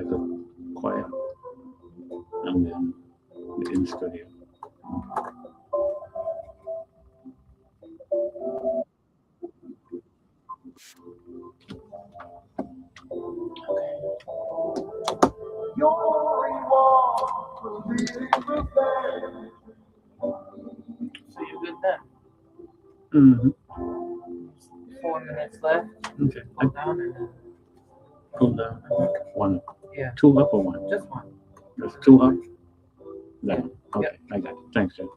like a choir, and then the in studio. So you're good then. Mm-hmm. 4 minutes left. Okay. Pull down and then. Pull down. One. Yeah. Two up or one? Just one. Just two up. Down. Yeah. Okay, I got it. Thanks, Jeff.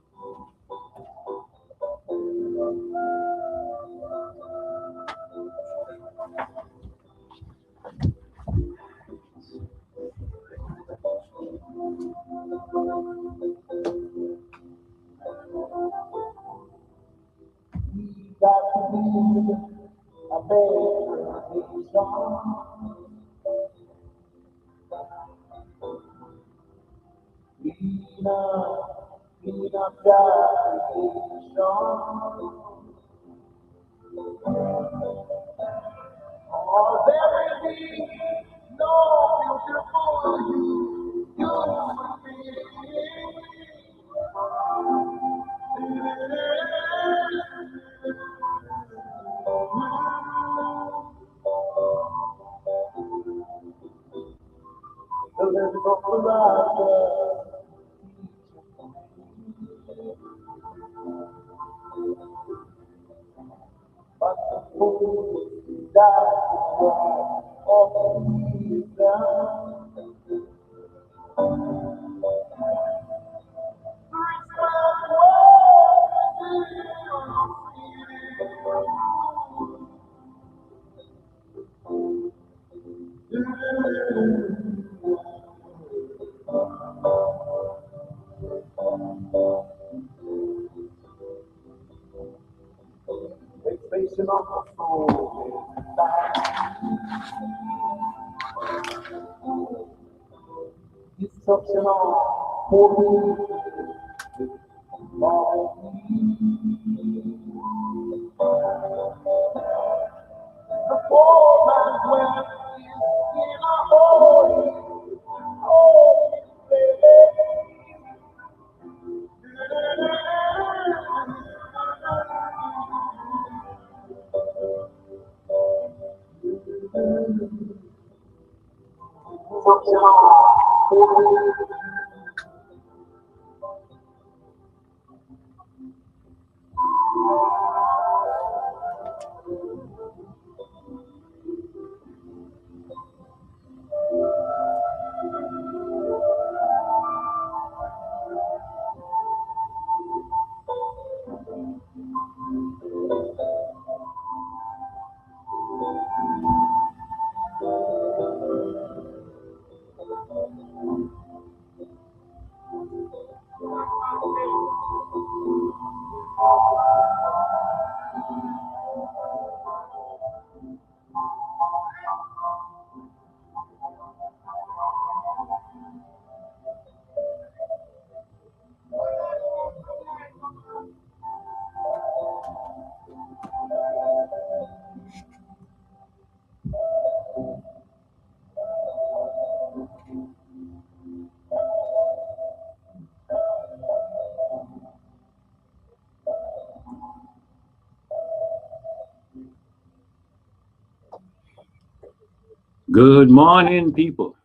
Good morning, people.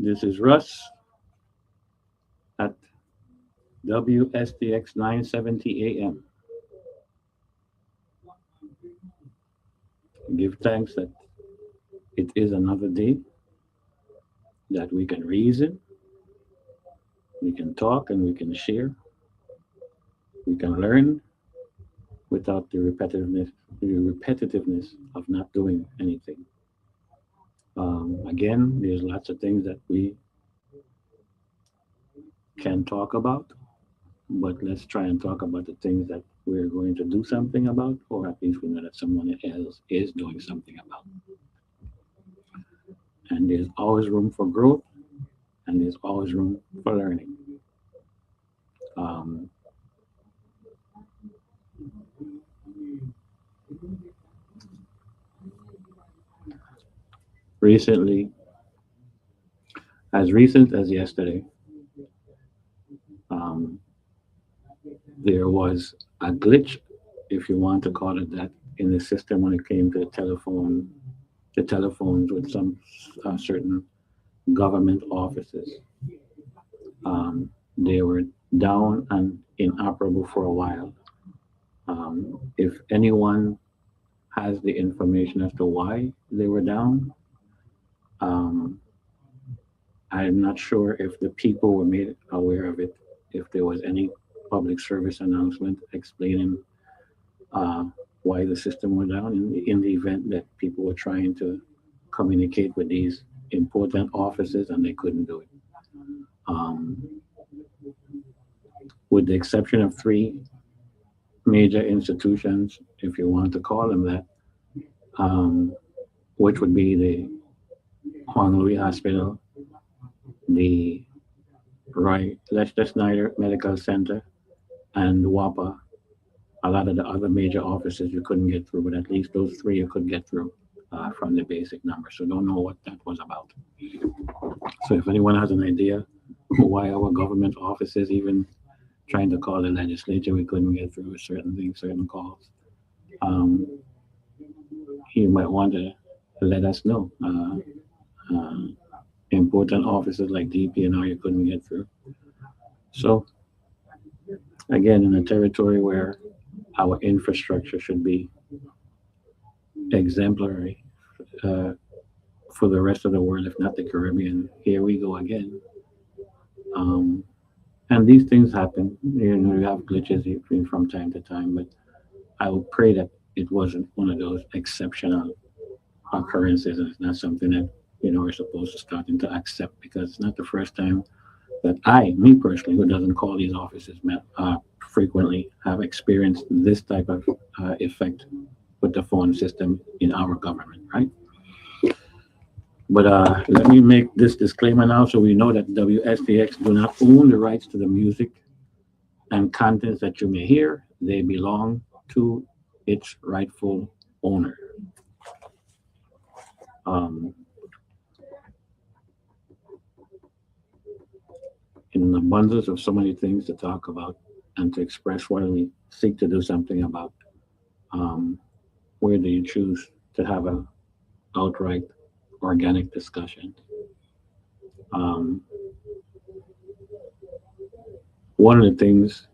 This is Russ at WSTX 970 AM. Give thanks that it is another day that we can reason, we can talk, and we can share. We can learn without the repetitiveness of not doing anything. Again, there's lots of things that we can talk about, but let's try and talk about the things that we're going to do something about, or at least we know that someone else is doing something about. And there's always room for growth, and there's always room for learning. Um, recently, as recent as yesterday, um, there was a glitch, if you want to call it that, in the system when it came to the telephones with some certain government offices. They were down and inoperable for a while. If anyone has the information as to why they were down, um, I'm not sure if the people were made aware of it, if there was any public service announcement explaining uh, why the system went down in the event that people were trying to communicate with these important offices and they couldn't do it. Um, with the exception of three major institutions, if you want to call them that, um, which would be the Juan Louis Hospital, the Roy Lester Snyder Medical Center, and WAPA. A lot of the other major offices you couldn't get through, but at least those three you could get through from the basic number. So don't know what that was about. So if anyone has an idea why our government offices, even trying to call the legislature, we couldn't get through with certain things, certain calls, um, you might want to let us know. Uh, Important offices like DP&R you couldn't get through. So again, in a territory where our infrastructure should be exemplary uh, for the rest of the world, if not the Caribbean, here we go again. Um, and these things happen. You know, you have glitches from time to time, but I would pray that it wasn't one of those exceptional occurrences, and it's not something that we're supposed to starting to accept because it's not the first time that me personally, who doesn't call these offices frequently, have experienced this type of effect with the phone system in our government, right? But let me make this disclaimer now so we know that WSTX do not own the rights to the music and contents that you may hear. They belong to its rightful owner. Um, in an abundance of so many things to talk about and to express while we seek to do something about, um, where do you choose to have a outright organic discussion? Um, One of the things,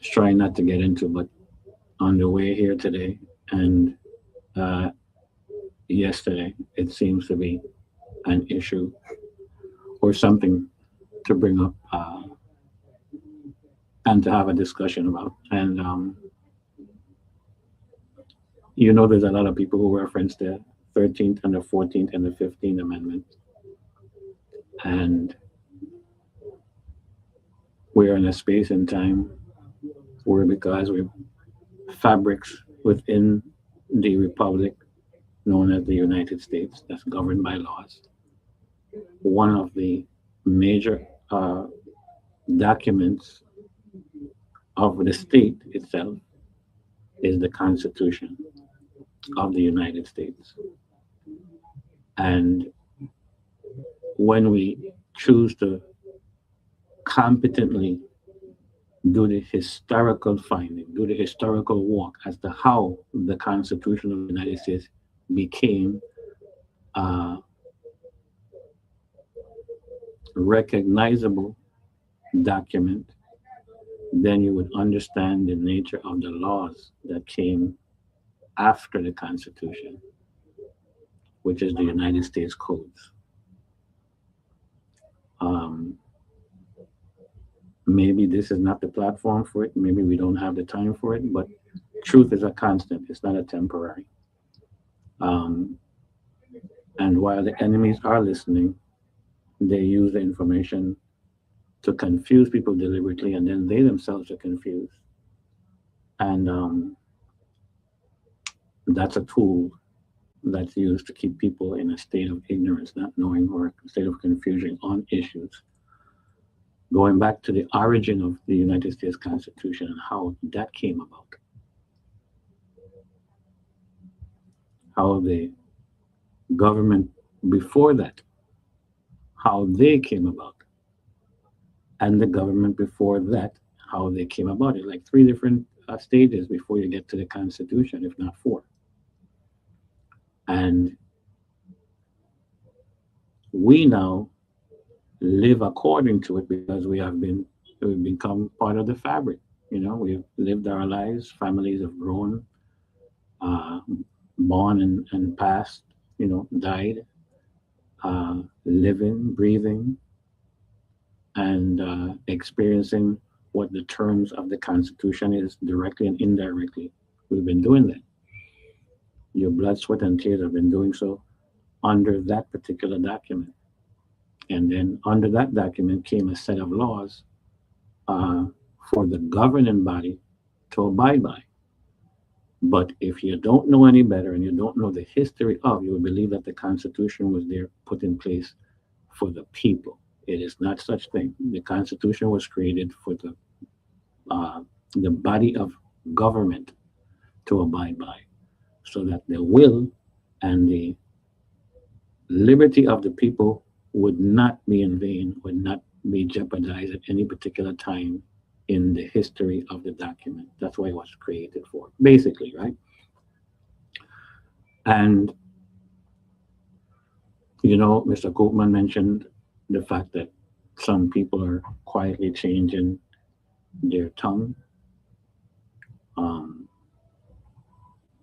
trying not to get into, but on the way here today and uh, yesterday, it seems to be an issue or something to bring up and to have a discussion about. And there's a lot of people who reference the 13th and the 14th and the 15th Amendment. And we're in a space and time where, because we're fabrics within the republic known as the United States that's governed by laws, one of the major documents of the state itself is the Constitution of the United States. And when we choose to competently do the historical finding, do the historical walk as to how the Constitution of the United States became a recognizable document, then you would understand the nature of the laws that came after the Constitution, which is the United States codes. Um, Maybe this is not the platform for it. Maybe we don't have the time for it, but truth is a constant. It's not a temporary. Um, and while the enemies are listening, they use the information to confuse people deliberately, and then they themselves are confused. And that's a tool that's used to keep people in a state of ignorance, not knowing, or a state of confusion on issues. Going back to the origin of the United States Constitution and how that came about, how the government before that, how they came about, and the government before that, how they came about it. Like three different stages before you get to the Constitution, if not four. And we now live according to it because we've become part of the fabric. We've lived our lives. Families have grown, uh, born and passed. Died, living, breathing, and experiencing what the terms of the Constitution is directly and indirectly. We've been doing that. Your blood, sweat, and tears have been doing so under that particular document. And then under that document came a set of laws uh, for the governing body to abide by. But if you don't know any better and you don't know the history of, you will believe that the Constitution was there put in place for the people. It is not such thing. The Constitution was created for the body of government to abide by, so that the will and the liberty of the people would not be in vain, would not be jeopardized at any particular time in the history of the document. That's why it was created for, basically, right? And, Mr. Koopman mentioned the fact that some people are quietly changing their tongue. Um,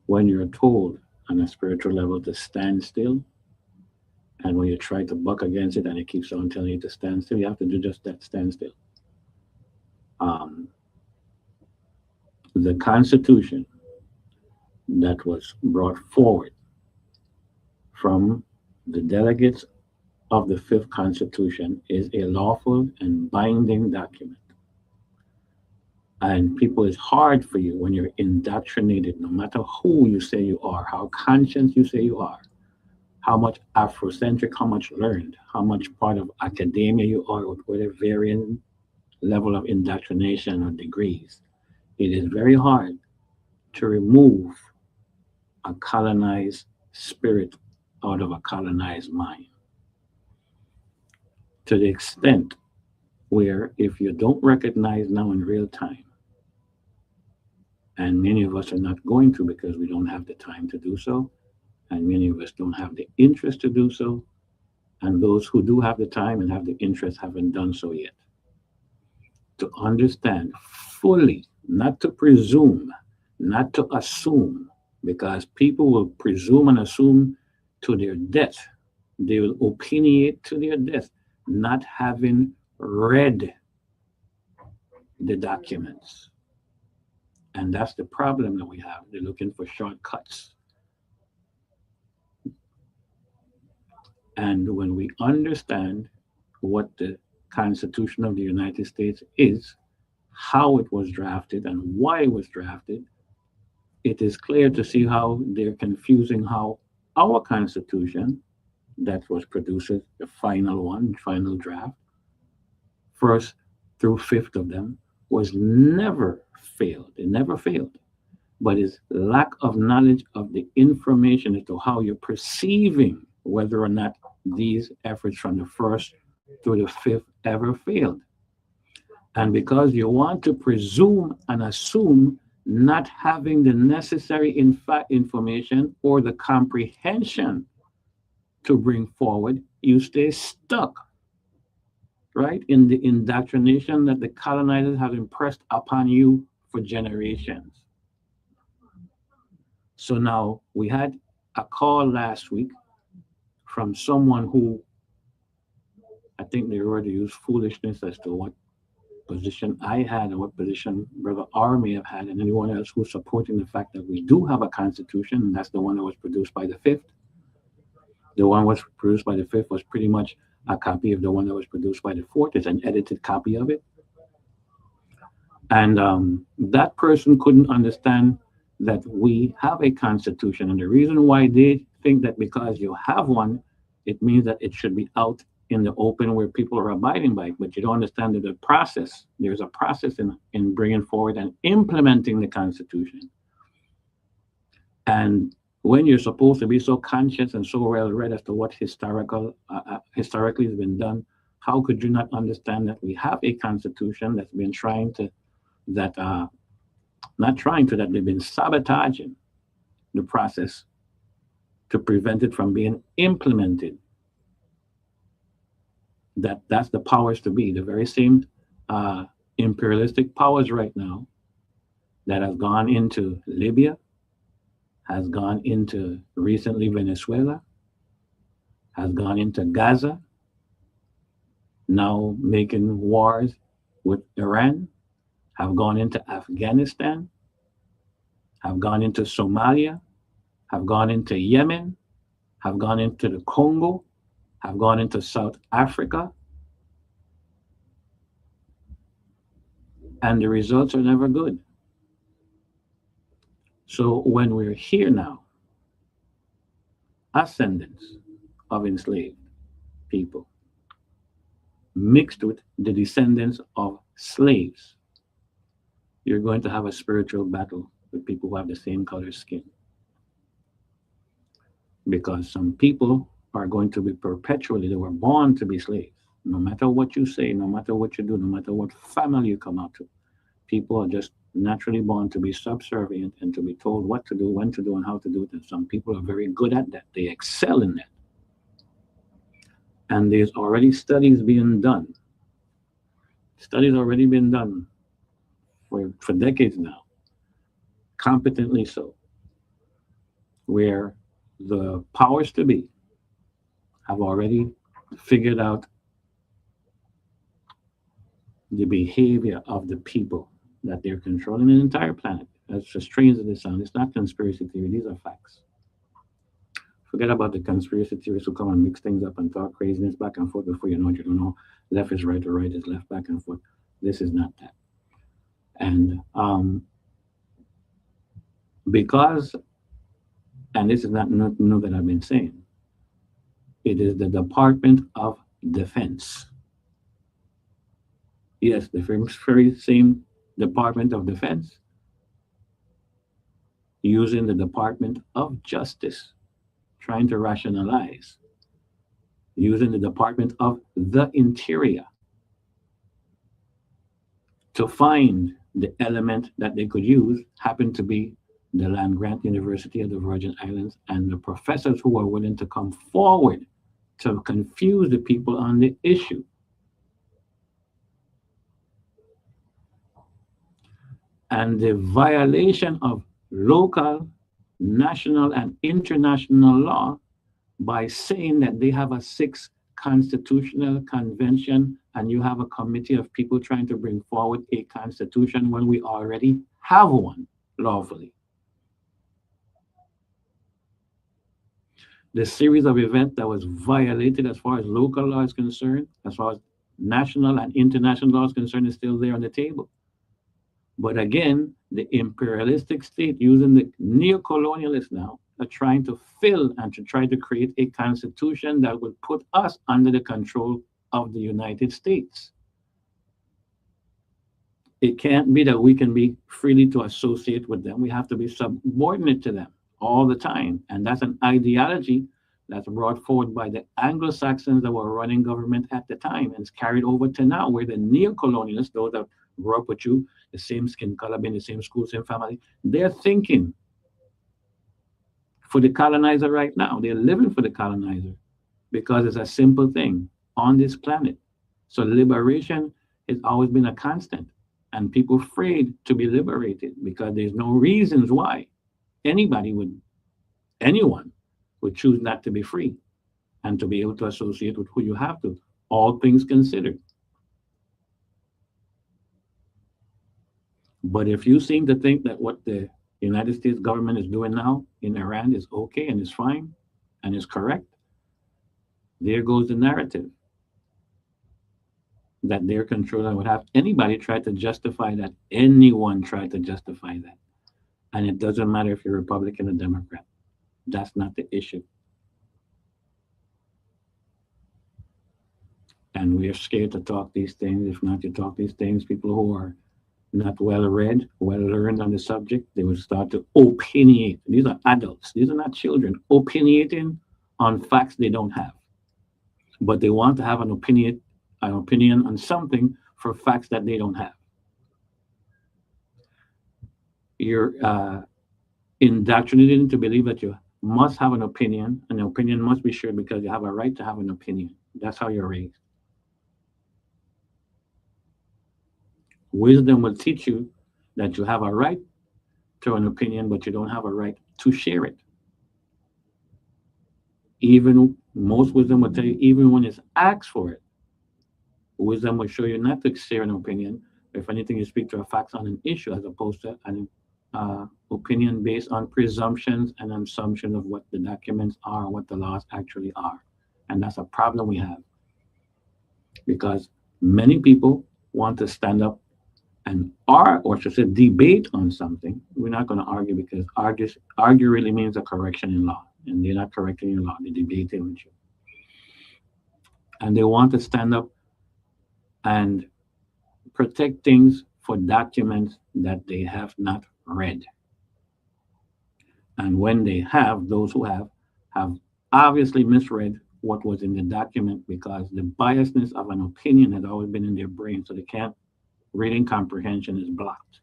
when you're told on a spiritual level to stand still, and when you try to buck against it and it keeps on telling you to stand still, you have to do just that, stand still. Um, the Constitution that was brought forward from the delegates of the Fifth Constitution is a lawful and binding document. And people, it's hard for you when you're indoctrinated, no matter who you say you are, how conscious you say you are, how much Afrocentric, how much learned, how much part of academia you are, with whatever varying level of indoctrination or degrees. It is very hard to remove a colonized spirit out of a colonized mind. To the extent where if you don't recognize now in real time, and many of us are not going to because we don't have the time to do so, and many of us don't have the interest to do so, and those who do have the time and have the interest haven't done so yet. To understand fully, not to presume, not to assume, because people will presume and assume to their death. They will opinionate to their death, not having read the documents. And that's the problem that we have. They're looking for shortcuts. And when we understand what the Constitution of the United States is, how it was drafted, and why it was drafted, it is clear to see how they're confusing how our Constitution, that was produced, the final one, final draft, first through fifth of them, was never failed. It never failed. But it's lack of knowledge of the information as to how you're perceiving whether or not these efforts from the first through the fifth ever failed. And because you want to presume and assume, not having the necessary information or the comprehension to bring forward, you stay stuck, right, in the indoctrination that the colonizers have impressed upon you for generations. So now we had a call last week from someone who, I think they were to use foolishness as to what position I had and what position Brother R may have had, and anyone else who's supporting the fact that we do have a constitution, and that's the one that was produced by the fifth. The one was produced by the fifth was pretty much a copy of the one that was produced by the fourth. It's an edited copy of it. And that person couldn't understand that we have a constitution. And the reason why they think that because you have one, it means that it should be out in the open where people are abiding by it. But you don't understand that there's a process in bringing forward and implementing the constitution. And When you're supposed to be so conscious and so well read as to what historically has been done, how could you not understand that we have a constitution that's been trying to that not trying to that they've been sabotaging the process to prevent it from being implemented. That's the powers to be, the very same uh, imperialistic powers right now that have gone into Libya, has gone into recently Venezuela, has gone into Gaza, now making wars with Iran, have gone into Afghanistan, have gone into Somalia, have gone into Yemen, have gone into the Congo, have gone into South Africa, and the results are never good. So when we're here now, ascendants of enslaved people mixed with the descendants of slaves, you're going to have a spiritual battle with people who have the same color skin. Because some people are going to be perpetually, they were born to be slaves. No matter what you say, no matter what you do, no matter what family you come out to, people are just naturally born to be subservient and to be told what to do, when to do, and how to do it. And some people are very good at that. They excel in that. And there's already studies being done. Studies already been done for decades now, competently so, where the powers to be have already figured out the behavior of the people that they're controlling an entire planet. As strange as it sounds, it's not conspiracy theory, these are facts. Forget about the conspiracy theorists who come and mix things up and talk craziness back and forth before you know it. You don't know left is right or right is left, back and forth. This is not that. And because, and this is not new that I've been saying, it is the Department of Defense. Yes, the very same Department of Defense using the Department of Justice, trying to rationalize, using the Department of the Interior to find the element that they could use happened to be the land grant University of the Virgin Islands and the professors who are willing to come forward to confuse the people on the issue. And the violation of local, national, and international law by saying that they have a sixth constitutional convention and you have a committee of people trying to bring forward a constitution when we already have one lawfully. The series of events that was violated as far as local law is concerned, as far as national and international law is concerned, is still there on the table. But again, the imperialistic state using the neo-colonialists now are trying to fill and to try to create a constitution that would put us under the control of the United States. It can't be that we can be freely to associate with them. We have to be subordinate to them all the time. And that's an ideology that's brought forward by the Anglo-Saxons that were running government at the time and it's carried over to now, where the neo-colonialists, those that grew up with you, the same skin color, been in the same school, same family, they're thinking for the colonizer right now. They're living for the colonizer because it's a simple thing on this planet. So liberation has always been a constant, and people afraid to be liberated because there's no reasons why anybody would, anyone would choose not to be free and to be able to associate with who you have to, all things considered. But if you seem to think that what the United States government is doing now in Iran is okay and is fine and is correct, there goes the narrative that they're controlling would have anybody try to justify that, anyone try to justify that. And it doesn't matter if you're Republican or Democrat. That's not the issue. And we are scared to talk these things. If not to talk these things, people who are not well read, well learned on the subject, they will start to opinionate. These are adults, these are not children, opinionating on facts they don't have. But they want to have an opinion on something for facts that they don't have. You're indoctrinated to believe that you must have an opinion, and the opinion must be shared because you have a right to have an opinion. That's how you're raised. Wisdom will teach you that you have a right to an opinion, but you don't have a right to share it. Even most wisdom will tell you, even when it's asked for it, wisdom will show you not to share an opinion. If anything, you speak to a facts on an issue as opposed to an opinion based on presumptions and assumption of what the documents are, what the laws actually are. And that's a problem we have because many people want to stand up and or should say debate on something. We're not going to argue because argue really means a correction in law. And they're not correcting your law, they're debating with you. And they want to stand up and protect things for documents that they have not read. And when they have, those who have obviously misread what was in the document because the biasness of an opinion has always been in their brain, so they can't reading comprehension is blocked.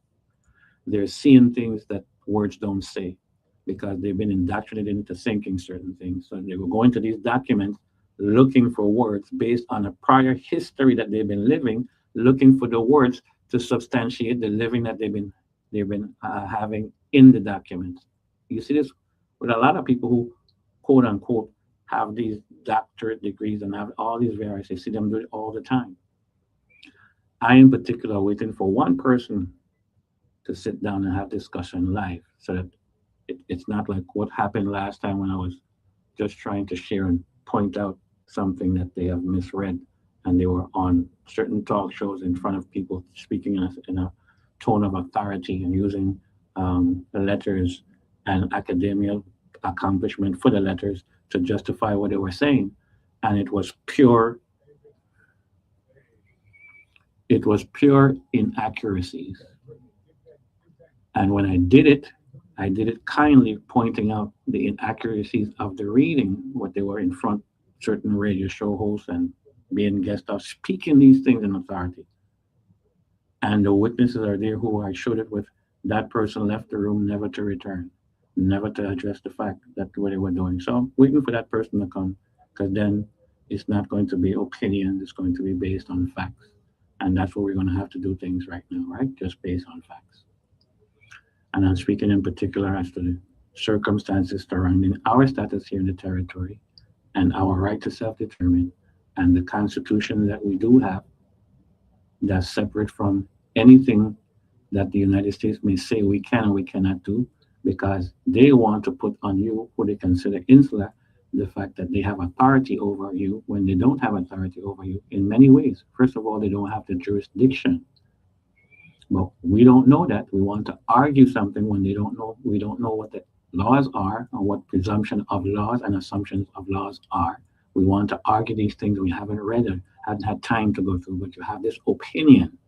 They're seeing things that words don't say because they've been indoctrinated into thinking certain things. So they will go into these documents looking for words based on a prior history that they've been living, looking for the words to substantiate the living that they've been having in the documents. You see this with a lot of people who, quote unquote, have these doctorate degrees and have all these various. You see them do it all the time. I, in particular, waiting for one person to sit down and have discussion live so that it's not like what happened last time when I was just trying to share and point out something that they have misread and they were on certain talk shows in front of people speaking in a tone of authority and using letters and academia accomplishment for the letters to justify what they were saying. And it was pure inaccuracies. And when I did it kindly pointing out the inaccuracies of the reading, what they were in front, certain radio show hosts and being guest of speaking these things in authority. And the witnesses are there who I showed it with. That person left the room never to return, never to address the fact that what they were doing. So I'm waiting for that person to come because then it's not going to be opinion, it's going to be based on facts. And that's what we're going to have to do things right now, right? Just based on facts. And I'm speaking in particular as to the circumstances surrounding our status here in the territory and our right to self determine and the constitution that we do have that's separate from anything that the United States may say we can or we cannot do because they want to put on you who they consider insular the fact that they have authority over you when they don't have authority over you in many ways. First of all, they don't have the jurisdiction. But we don't know that. We want to argue something when they don't know. We don't know what the laws are or what presumption of laws and assumptions of laws are. We want to argue these things we haven't read or hadn't had time to go through, but you have this opinion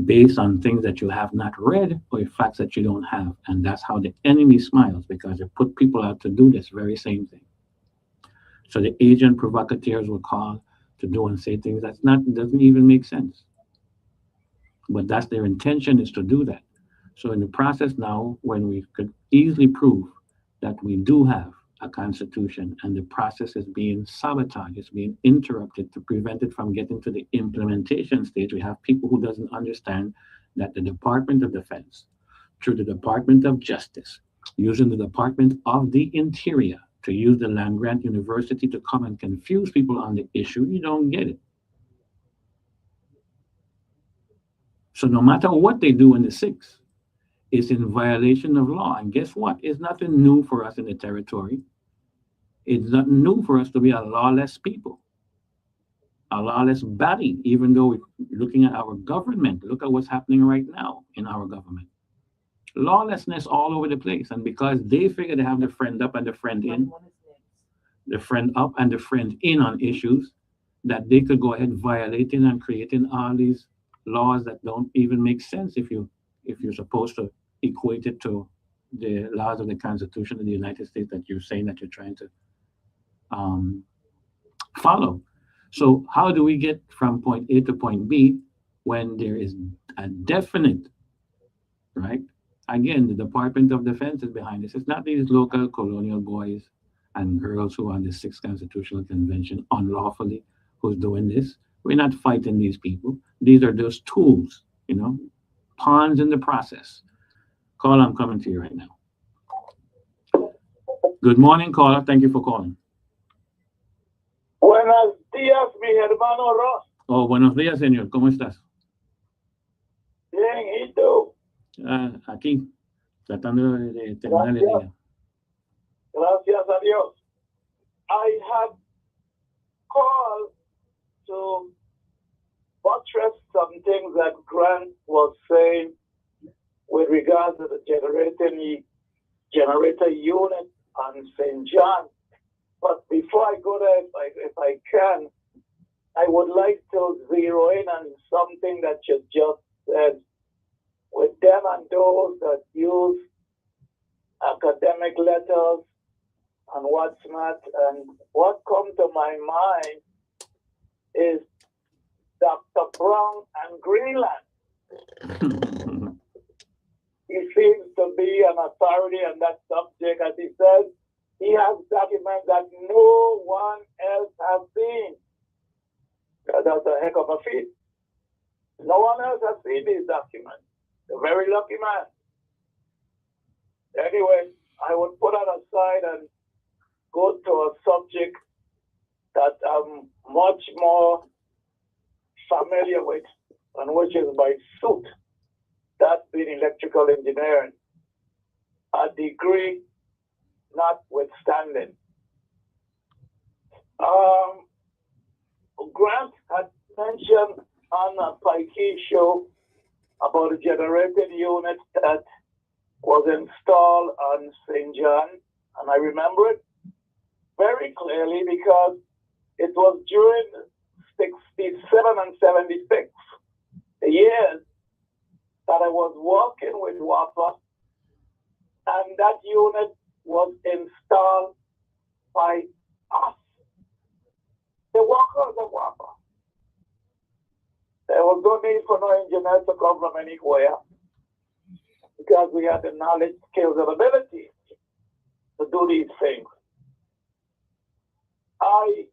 based on things that you have not read or facts that you don't have. And that's how the enemy smiles because they put people out to do this very same thing. So the agent provocateurs will call to do and say things that's not doesn't even make sense. But that's their intention is to do that. So in the process now, when we could easily prove that we do have a constitution and the process is being sabotaged, it's being interrupted to prevent it from getting to the implementation stage, we have people who doesn't understand that the Department of Defense, through the Department of Justice, using the Department of the Interior to use the land grant university to come and confuse people on the issue, you don't get it. So no matter what they do in the six, it's in violation of law. And guess what? It's nothing new for us in the territory. It's not new for us to be a lawless people, a lawless body, even though we're looking at our government. Look at what's happening right now in our government. Lawlessness all over the place. And because they figure they have the friend up and the friend in, the friend up and the friend in on issues, that they could go ahead violating and creating all these laws that don't even make sense if you're supposed to equate it to the laws of the Constitution of the United States that you're saying that you're trying to um, follow. So how do we get from point A to point B when there is a definite, right? Again, the Department of Defense is behind this. It's not these local colonial boys and girls who are on the Sixth Constitutional Convention unlawfully who's doing this. We're not fighting these people. These are just tools, pawns in the process. Caller, I'm coming to you right now. Good morning, caller. Thank you for calling. Buenos días, mi hermano Russ. Oh, buenos días, señor. ¿Cómo estás? Bien, ¿y tú? Aquí, tratando de terminar el día. Gracias a Dios. I had called to buttress some things that Grant was saying with regards to the generator unit on St. John. But before I go there, if I can, I would like to zero in on something that you just said with them and those that use academic letters and what's not. And what comes to my mind is Dr. Brown and Greenland. He seems to be an authority on that subject, as he says. He has documents that no one else has seen. That's a heck of a feat. No one else has seen these documents. A very lucky man. Anyway, I would put that aside and go to a subject that I'm much more familiar with, and which is my suit. That's been electrical engineering. A degree notwithstanding. Grant had mentioned on a Pikey show about a generated unit that was installed on St. John, and I remember it very clearly because it was during 67 and 76, the years that I was working with WAPA, and that unit was installed by us, the workers of WAPA. There was no need for no engineers to come from anywhere because we had the knowledge, skills, and ability to do these things. I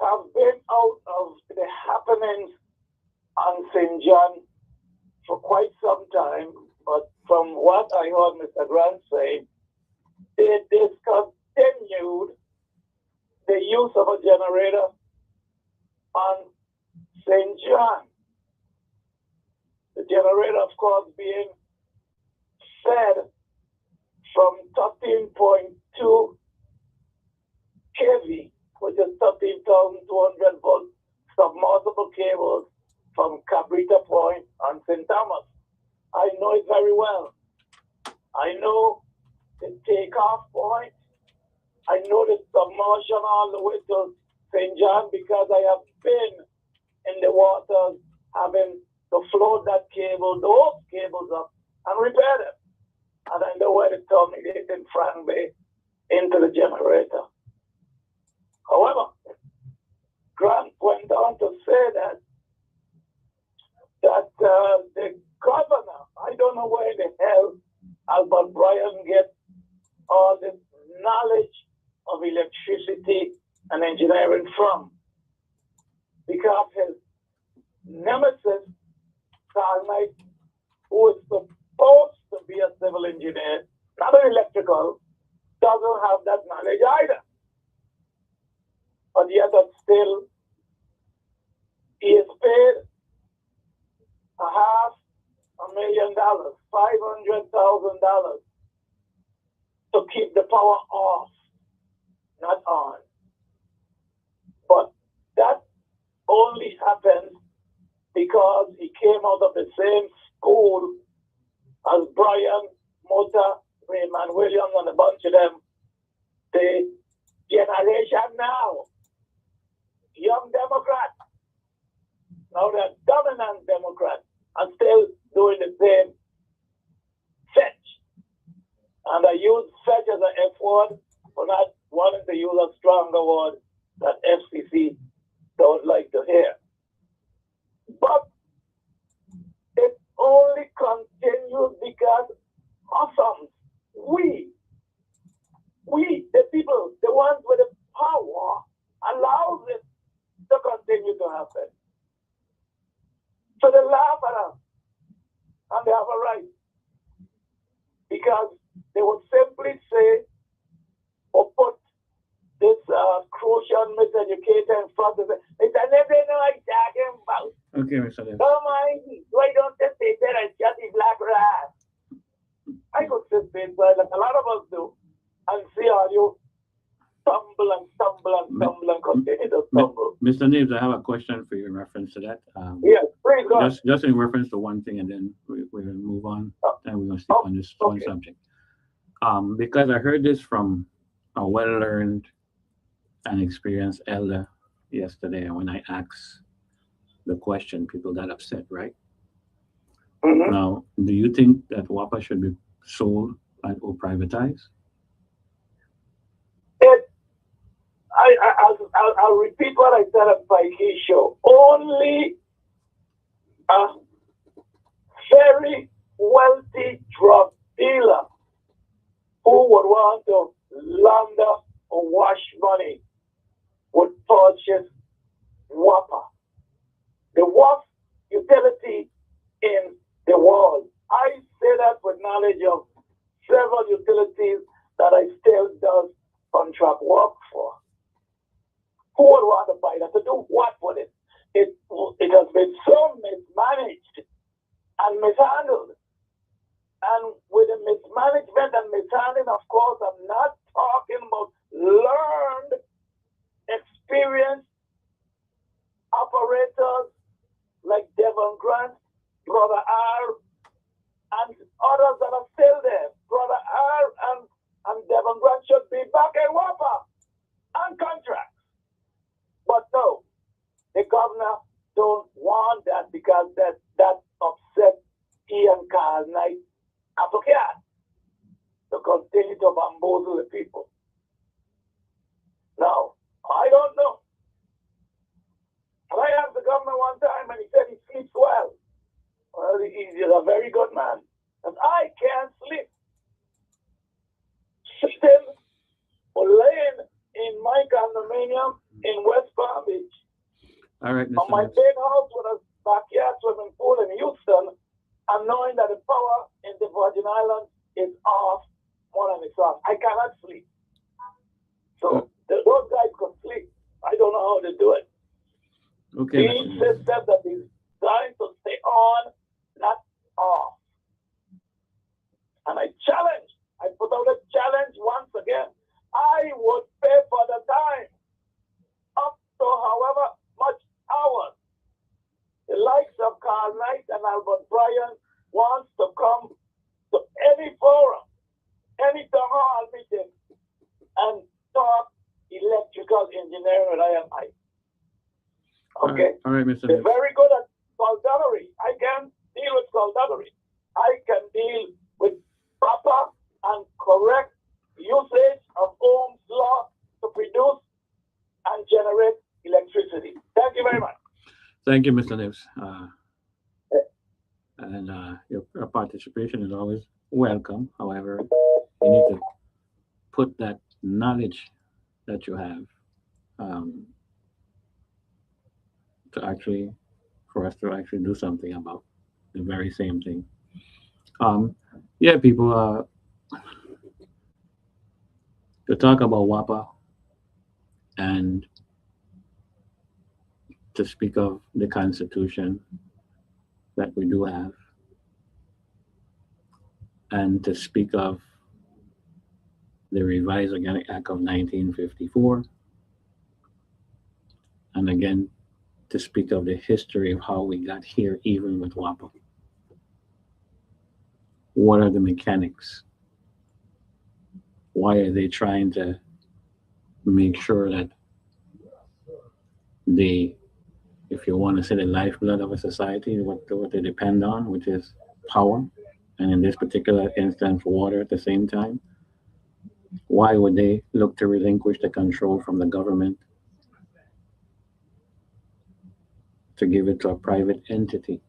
have been out of the happenings on St. John for quite some time, but from what I heard Mr. Grant say, they discontinued the use of a generator on St. John. The generator, of course, being fed from 13.2 kV, which is 13,200 volt submersible cables from Cabrita Point on St. Thomas. I know it very well. I know the takeoff point. I know the submersion all the way to St. John because I have been in the waters having to float that cable, those cables up and repair them. And I know where to terminate in Frank Bay into the generator. However, Grant went on to say that the governor, I don't know where the hell Albert Bryan gets all this knowledge of electricity and engineering from, because his nemesis, Carl Knight, who is supposed to be a civil engineer, not an electrical, doesn't have that knowledge either. But yet still, he is paid $500,000, $500,000 to keep the power off, not on. But that only happened because he came out of the same school as Brian, Mota, Raymond Williams, and a bunch of them. The generation now, young Democrats, now they're dominant And I use fetch as an F word for not wanting to use a stronger word that FCC don't like to hear. But it only continues because awesome. We, the people, the ones with the power, allows it to continue to happen. So they laugh at us, and they have a right. Because they would simply say, or put this crucial miseducator in front of it. It's another know I'm talking about. Okay, Mr. Davis. Oh my, why don't they sit there and shut the black rat? I could sit there like a lot of us do and see how you stumble and stumble and stumble and continue to stumble. Mr. Naves, I have a question for you in reference to that. Yes, please go ahead. Just in reference to one thing, and then we're going to move on, and we're going to stick on this one subject. Because I heard this from a well-learned and experienced elder yesterday, and when I asked the question, people got upset, right? Mhm. Now, do you think that WAPA should be sold or privatized? I'll repeat what I said at Pikey Show. Only a very wealthy drug dealer who would want to launder or wash money would purchase WAPA, the worst utility in the world. I say that with knowledge of several utilities that I still does contract work for. Who would want to buy that? To do what with it? It has been so mismanaged and mishandled. And with the mismanagement and mishandling, of course, I'm not talking about learned, experienced operators like Devon Grant, Brother R, and others that are still there. Brother R and Devon Grant should be back in WAPA on contract. But no, the governor don't want that because that upset Ian Carl Knight Applicat to continue to bamboozle the people. Now, I don't know. And I asked the governor one time and he said he sleeps well. Well, he's a very good man. And I can't sleep. Sitting or laying in my condominium in West Palm Beach. All right, On my Mr. big house with a backyard swimming pool in Houston, and knowing that the power in the Virgin Islands is off more than it's on. I cannot sleep. So those guys can sleep. I don't know how they do it. Okay, These Mr. systems that is designed to stay on, not off. And I put out a challenge once again. I would pay for the time up to however much hours the likes of Carl Knight and Albert Bryan wants to come to any forum, any town hall meeting, and talk electrical engineering with IMI. Okay? All right, Mr. They're Naves. very good at skullduggery. I can deal with skullduggery. I can deal with proper and correct usage of Ohm's law to produce and generate electricity. Thank you very much. Thank you, Mr. Naves. And your participation is always welcome. However, you need to put that knowledge that you have for us to actually do something about the very same thing. Yeah, people, to talk about WAPA and to speak of the Constitution that we do have, and to speak of the Revised Organic Act of 1954, and again, to speak of the history of how we got here, even with WAPA. What are the mechanics? Why are they trying to make sure that they, if you want to say the lifeblood of a society, what they depend on, which is power, and in this particular instance, water at the same time, Why would they look to relinquish the control from the government to give it to a private entity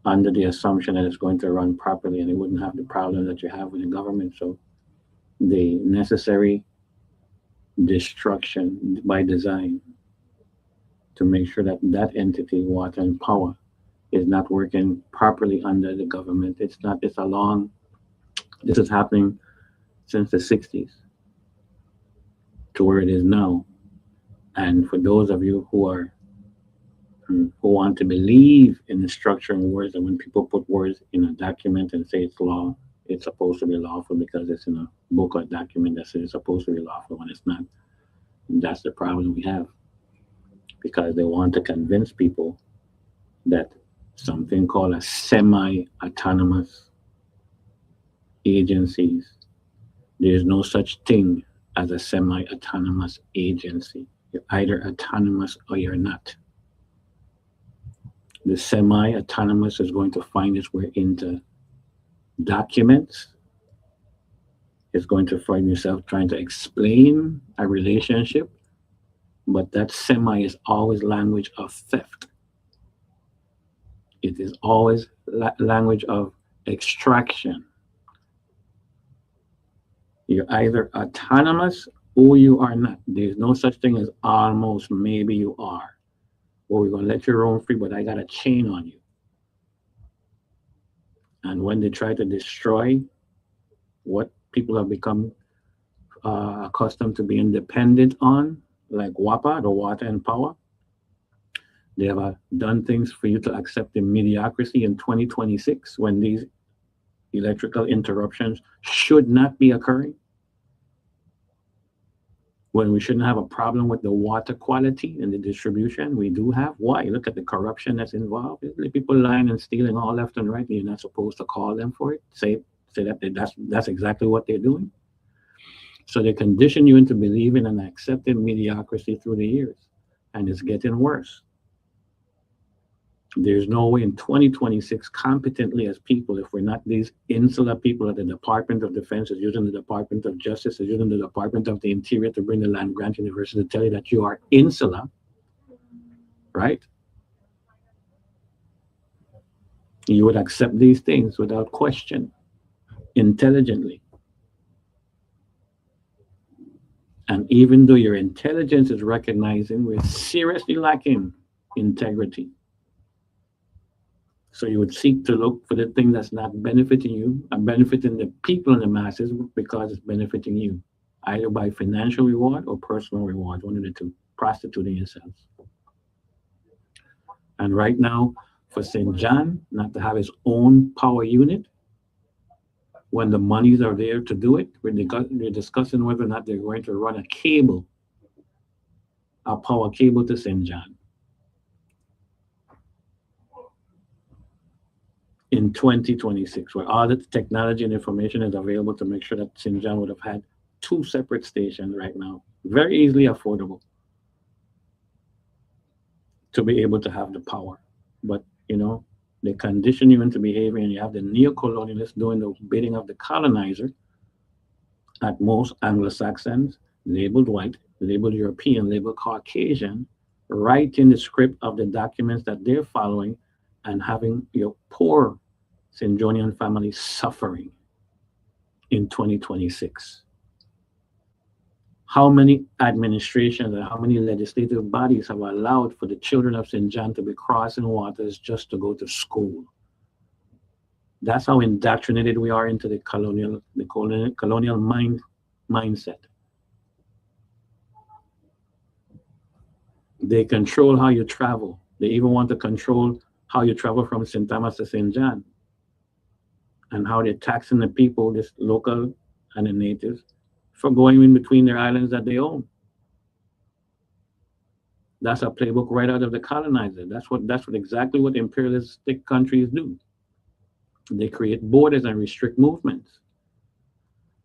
under the assumption that it's going to run properly and it wouldn't have the problems that you have with the government? So the necessary destruction by design to make sure that that entity, water and power, is not working properly under the government. It's not. It's a long. This is happening since the '60s to where it is now. And for those of you who are who want to believe in the structure and words, and when people put words in a document and say it's law, it's supposed to be lawful because it's in a book or document that says it's supposed to be lawful when it's not. And that's the problem we have because they want to convince people that something called a semi-autonomous agencies, there's no such thing as a semi-autonomous agency. You're either autonomous or you're not. The semi-autonomous is going to find its way into documents. It's going to find yourself trying to explain a relationship, but that semi is always language of theft. It is always language of extraction. You're either autonomous or you are not. There's no such thing as almost, maybe you are. Or we're going to let you roam free, but I got a chain on you. And when they try to destroy what people have become accustomed to being dependent on, like WAPA, the water and power, they have done things for you to accept the mediocrity in 2026 when these electrical interruptions should not be occurring, when we shouldn't have a problem with the water quality and the distribution. We do have. Why? Look at the corruption that's involved. People lying and stealing all left and right. You're not supposed to call them for it. Say that that's exactly what they're doing. So they condition you into believing and accepting mediocrity through the years, and it's getting worse. There's no way in 2026 competently as people, if we're not these insular people that the Department of Defense is using, the Department of Justice is using, the Department of the Interior to bring the land grant university to tell you that you are insular, right? You would accept these things without question, intelligently. And even though your intelligence is recognizing we're seriously lacking integrity, so you would seek to look for the thing that's not benefiting you and benefiting the people and the masses because it's benefiting you, either by financial reward or personal reward, one of the two, prostituting yourselves. And right now, for St. John not to have his own power unit, when the monies are there to do it, when they're discussing whether or not they're going to run a power cable to St. John. In 2026, where all the technology and information is available to make sure that St. John would have had two separate stations right now, very easily affordable to be able to have the power. But, they condition you into behavior, and you have the neo-colonialists doing the bidding of the colonizer, at most Anglo-Saxons, labeled white, labeled European, labeled Caucasian, writing the script of the documents that they're following and having your poor St. Johnian family suffering in 2026. How many administrations and how many legislative bodies have allowed for the children of St. John to be crossing waters just to go to school? That's how indoctrinated we are into the colonial mindset. They control how you travel. They even want to control how you travel from St. Thomas to St. John, and how they're taxing the people, this local and the natives, for going in between their islands that they own. That's a playbook right out of the colonizer. That's exactly what imperialistic countries do. They create borders and restrict movements.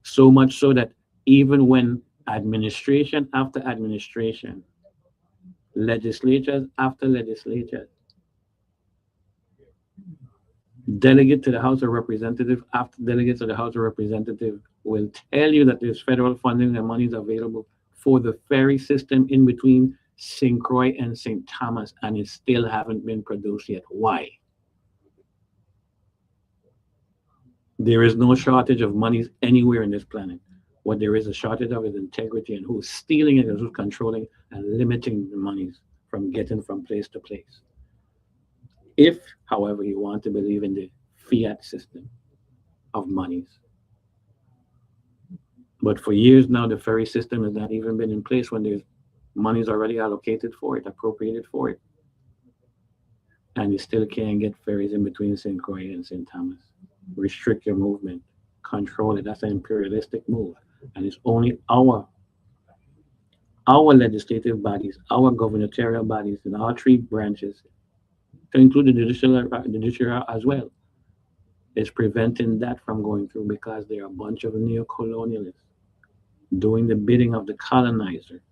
So much so that even when administration after administration, legislatures after legislatures, delegate to the House of Representatives, after delegates to the House of Representatives will tell you that there's federal funding and money is available for the ferry system in between St. Croix and St. Thomas, and it still haven't been produced yet. Why? There is no shortage of monies anywhere in this planet. What there is a shortage of is integrity, and who's stealing it and who's controlling and limiting the monies from getting from place to place. If, however, you want to believe in the fiat system of monies. But for years now, the ferry system has not even been in place when there's money's already allocated for it, appropriated for it. And you still can't get ferries in between St. Croix and St. Thomas. Restrict your movement, control it. That's an imperialistic move. And it's only our legislative bodies, our gubernatorial bodies in our three branches, to include the judiciary as well, is preventing that from going through because they are a bunch of neo-colonialists doing the bidding of the colonizer.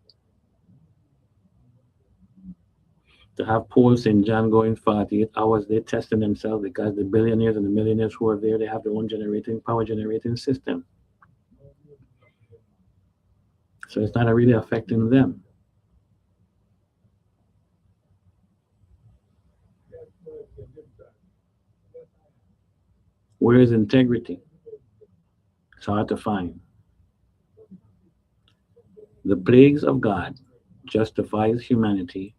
To have Paul St. John going 48 hours, they're testing themselves because the billionaires and the millionaires who are there, they have their own power generating system. So it's not really affecting them. Where is integrity? It's hard to find. The plagues of God justifies humanity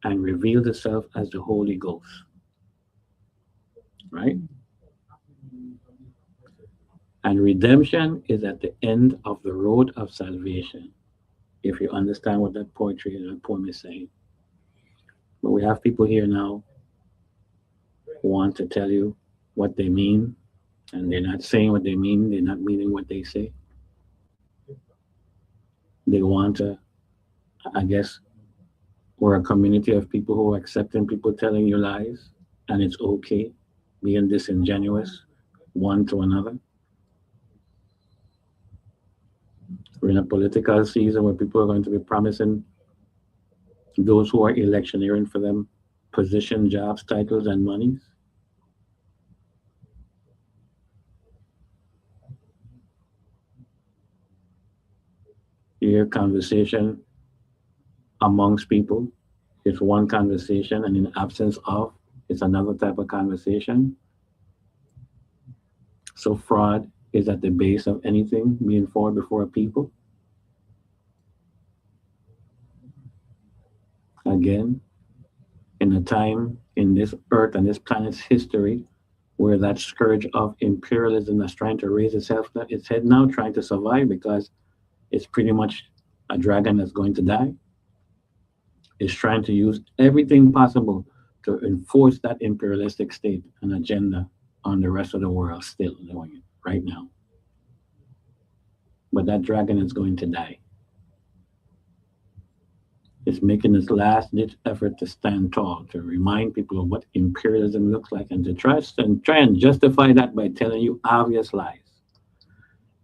and reveals itself as the Holy Ghost. Right? And redemption is at the end of the road of salvation, if you understand what that poetry and that poem is saying. But we have people here now who want to tell you what they mean, and they're not saying what they mean, they're not meaning what they say. They want to, I guess, we're a community of people who are accepting people telling you lies, and it's okay being disingenuous one to another. We're in a political season where people are going to be promising those who are electioneering for them position, jobs, titles, and monies. You hear conversation amongst people. It's one conversation, and in absence of, it's another type of conversation. So fraud is at the base of anything being forward before a people. Again, in a time in this earth and this planet's history where that scourge of imperialism that's trying to raise its head now, trying to survive because it's pretty much a dragon that's going to die, is trying to use everything possible to enforce that imperialistic state and agenda on the rest of the world, still doing it right now. But that dragon is going to die. It's making its last ditch effort to stand tall, to remind people of what imperialism looks like, and to try and justify that by telling you obvious lies.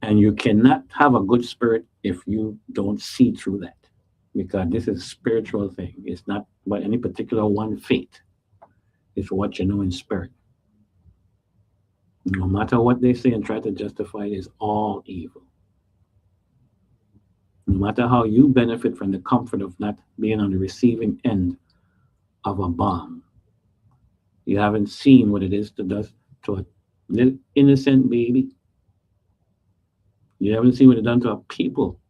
And you cannot have a good spirit if you don't see through that, because this is a spiritual thing. It's not about any particular one faith. It's what you know in spirit. No matter what they say and try to justify it, is all evil. No matter how you benefit from the comfort of not being on the receiving end of a bomb, you haven't seen what it is to do to a little innocent baby. You haven't seen what it done to a people,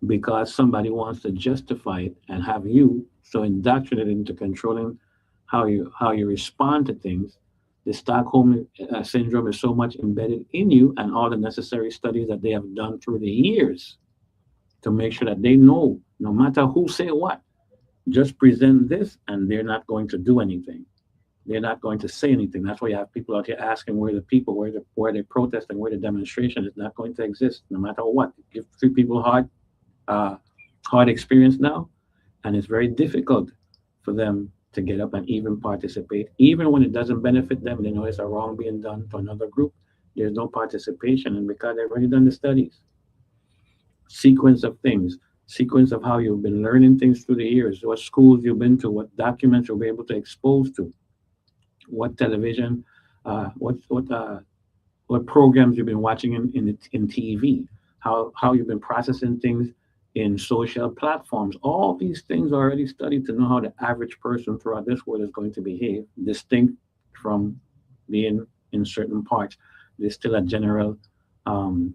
because somebody wants to justify it and have you so indoctrinated into controlling how you respond to things. The Stockholm syndrome is so much embedded in you, and all the necessary studies that they have done through the years to make sure that they know, no matter who say what, just present this and they're not going to do anything. They're not going to say anything. That's why you have people out here asking where the people, where they protest and where the demonstration is not going to exist, no matter what. Give three people hard experience now, and it's very difficult for them to get up and even participate. Even when it doesn't benefit them, they know it's a wrong being done to another group. There's no participation, and because they've already done the studies, sequence of things, sequence of how you've been learning things through the years, what schools you've been to, what documents you'll be able to expose to. what television, what programs you've been watching in TV, how you've been processing things in social platforms. All these things are already studied to know how the average person throughout this world is going to behave, distinct from being in certain parts. There's still a general um,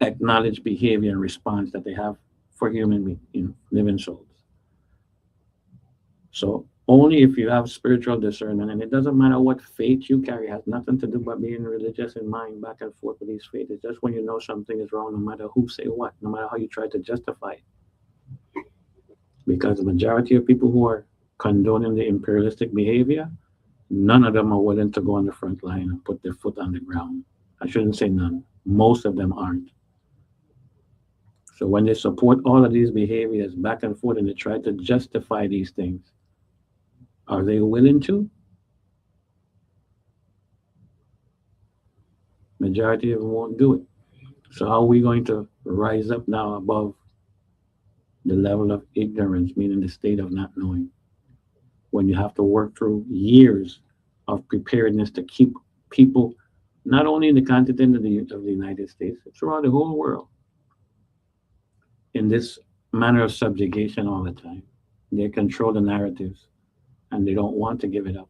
acknowledged behavior and response that they have for living souls. So only if you have spiritual discernment, and it doesn't matter what faith you carry, it has nothing to do but being religious in mind, back and forth with these faiths. It's just when you know something is wrong, no matter who say what, no matter how you try to justify it. Because the majority of people who are condoning the imperialistic behavior, none of them are willing to go on the front line and put their foot on the ground. I shouldn't say none. Most of them aren't. So when they support all of these behaviors back and forth and they try to justify these things, are they willing to? Majority of them won't do it. So how are we going to rise up now above the level of ignorance, meaning the state of not knowing, when you have to work through years of preparedness to keep people, not only in the continent of the United States, throughout the whole world, in this manner of subjugation all the time. They control the narratives and they don't want to give it up.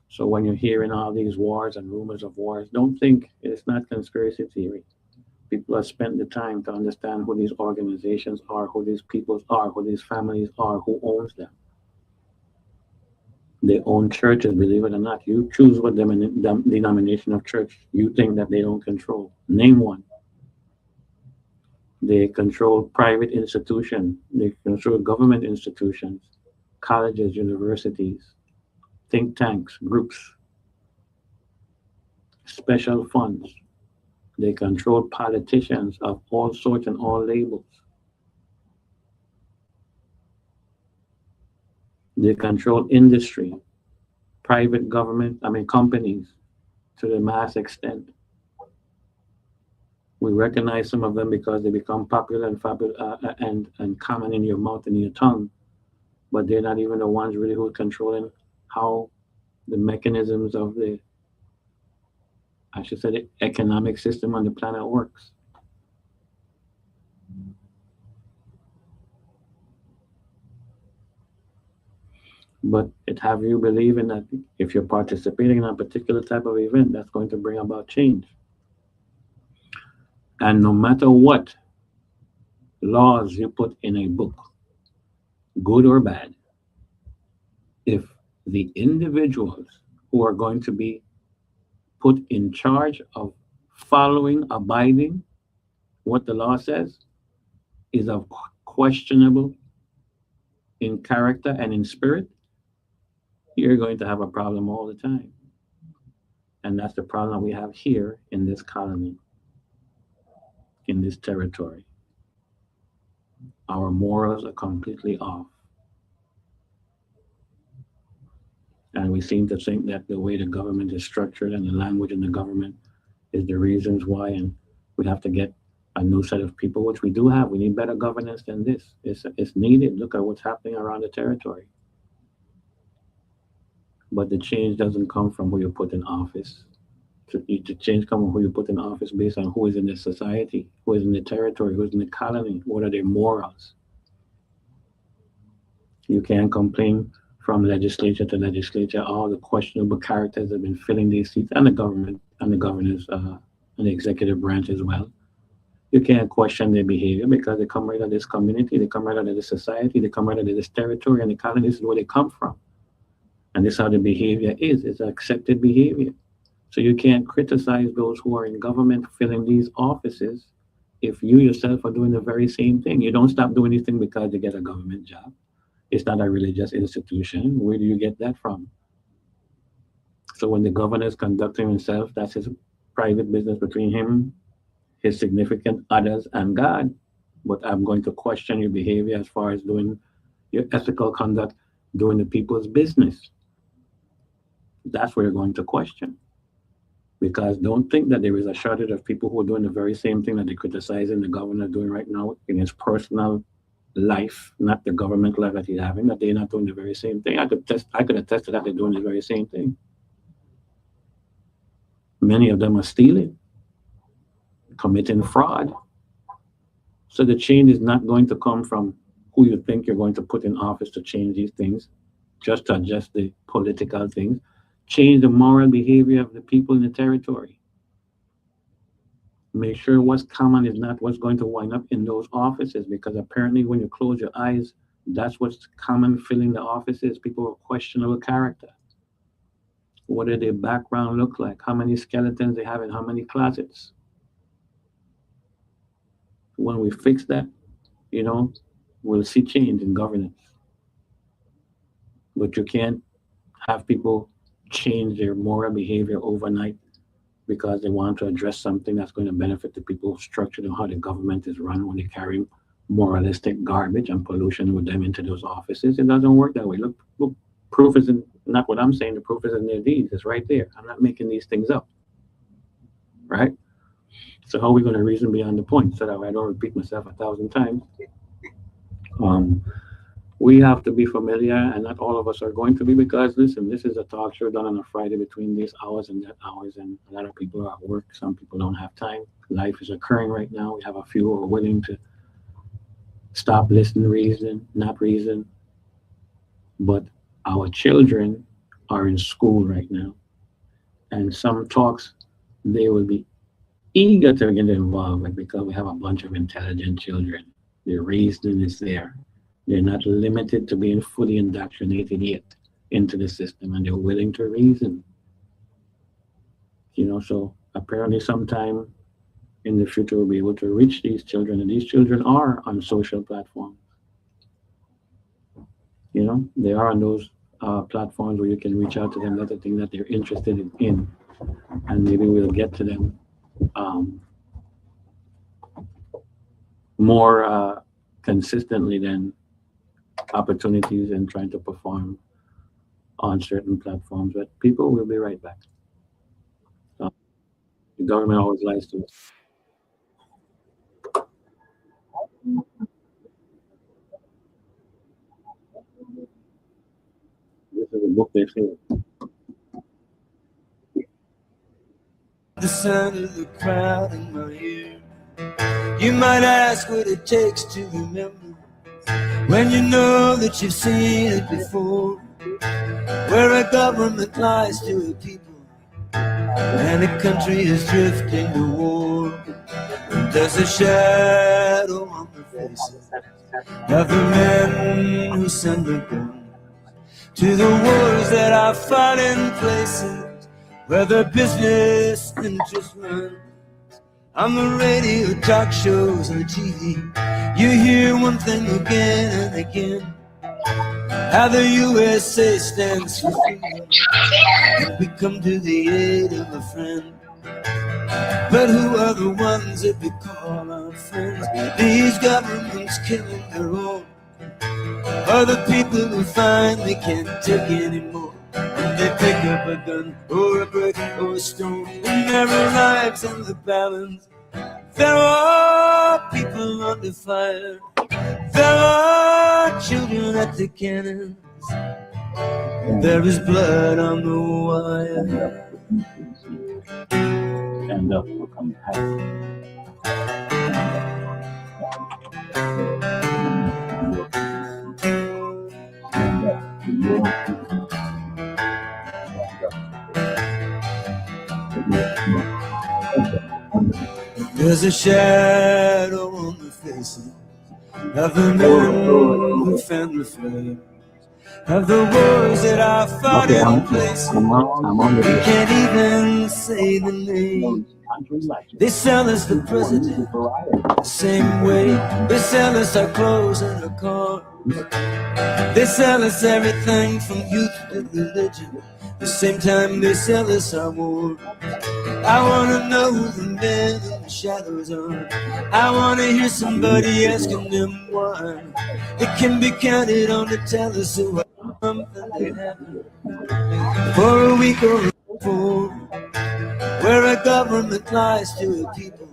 So when you're hearing all these wars and rumors of wars, don't think it's not conspiracy theory. People have spent the time to understand who these organizations are, who these peoples are, who these families are, who owns them. They own churches, believe it or not. You choose what denomination of church you think that they don't control. Name one. They control private institutions. They control government institutions, colleges, universities, think tanks, groups, special funds. They control politicians of all sorts and all labels. They control industry, private government, companies to the mass extent. We recognize some of them because they become popular and common in your mouth and your tongue, but they're not even the ones really who are controlling how the mechanisms of the, I should say, the economic system on the planet works. But it have you believing that if you're participating in a particular type of event, that's going to bring about change. And no matter what laws you put in a book, good or bad, if the individuals who are going to be put in charge of following, abiding what the law says is of questionable in character and in spirit, you're going to have a problem all the time. And that's the problem we have here in this colony, in this territory. Our morals are completely off. And we seem to think that the way the government is structured and the language in the government is the reasons why. And we have to get a new set of people, which we do have. We need better governance than this. It's needed. Look at what's happening around the territory. But the change doesn't come from who you put in office. The change comes from who you put in office based on who is in the society, who is in the territory, who's in the colony, what are their morals. You can't complain from legislature to legislature, all the questionable characters that have been filling these seats, and the government, and the governors, and the executive branch as well. You can't question their behavior because they come right out of this community, they come right out of this society, they come right out of this territory, and the colony, this is where they come from. And this is how the behavior is. It's accepted behavior. So you can't criticize those who are in government filling these offices if you yourself are doing the very same thing. You don't stop doing anything because you get a government job. It's not a religious institution. Where do you get that from? So when the governor is conducting himself, that's his private business between him, his significant others, and God. But I'm going to question your behavior as far as doing your ethical conduct, doing the people's business. That's where you're going to question. Because don't think that there is a shortage of people who are doing the very same thing that they're criticizing the governor doing right now in his personal life, not the government life that he's having, that they're not doing the very same thing. I could attest to that they're doing the very same thing. Many of them are stealing, committing fraud. So the change is not going to come from who you think you're going to put in office to change these things, just to adjust the political things. Change the moral behavior of the people in the territory. Make sure what's common is not what's going to wind up in those offices, because apparently when you close your eyes, that's what's common filling the offices. People of questionable character. What did their background look like? How many skeletons they have in how many closets? When we fix that, we'll see change in governance. But you can't have people change their moral behavior overnight because they want to address something that's going to benefit the people structured and how the government is run when they carry moralistic garbage and pollution with them into those offices. It doesn't work that way. Look, proof is not what I'm saying. The proof is in their deeds. It's right there. I'm not making these things up. Right? So how are we going to reason beyond the point so that I don't repeat myself 1,000 times? We have to be familiar, and not all of us are going to be, because listen, this is a talk show done on a Friday between these hours and that hours, and a lot of people are at work. Some people don't have time. Life is occurring right now. We have a few who are willing to stop, listen, reason, not reason. But our children are in school right now, and some talks they will be eager to get involved with, because we have a bunch of intelligent children. The reasoning is there. They're not limited to being fully indoctrinated yet into the system, and they're willing to reason. So apparently sometime in the future we'll be able to reach these children, and these children are on social platforms. They are on those platforms where you can reach out to them. That's the thing that they're interested in, and maybe we'll get to them more consistently than opportunities and trying to perform on certain platforms. But people will be right back. The government always lies to us. This is a book they say. The sound of the crowd in my ear. You might ask what it takes to remember, when you know that you've seen it before, where a government lies to a people and a country is drifting to war. And there's a shadow on the faces of the men who send the guns to the wars that are fought in places where the business interests run. On the radio, talk shows, on TV, you hear one thing again and again, how the USA stands for freedom, and we come to the aid of a friend. But who are the ones that we call our friends? These governments killing their own, or the people who finally can't take anymore, and they pick up a gun or a brick or a stone, and their lives in the balance. There are people under fire, there are children at the cannons, there is blood on the wire. Stand up, we'll come back. There's a shadow on the faces of the men who fan the flames of the wars that are fought in places we can't even say the name. They sell us the president the same way they sell us our clothes and our cars. They sell us everything from youth to religion, the same time they sell us our war. I wanna know who the men in the shadows are. I wanna hear somebody asking them why. It can be counted on to tell us who something that happened for a week or four, where a government lies to a people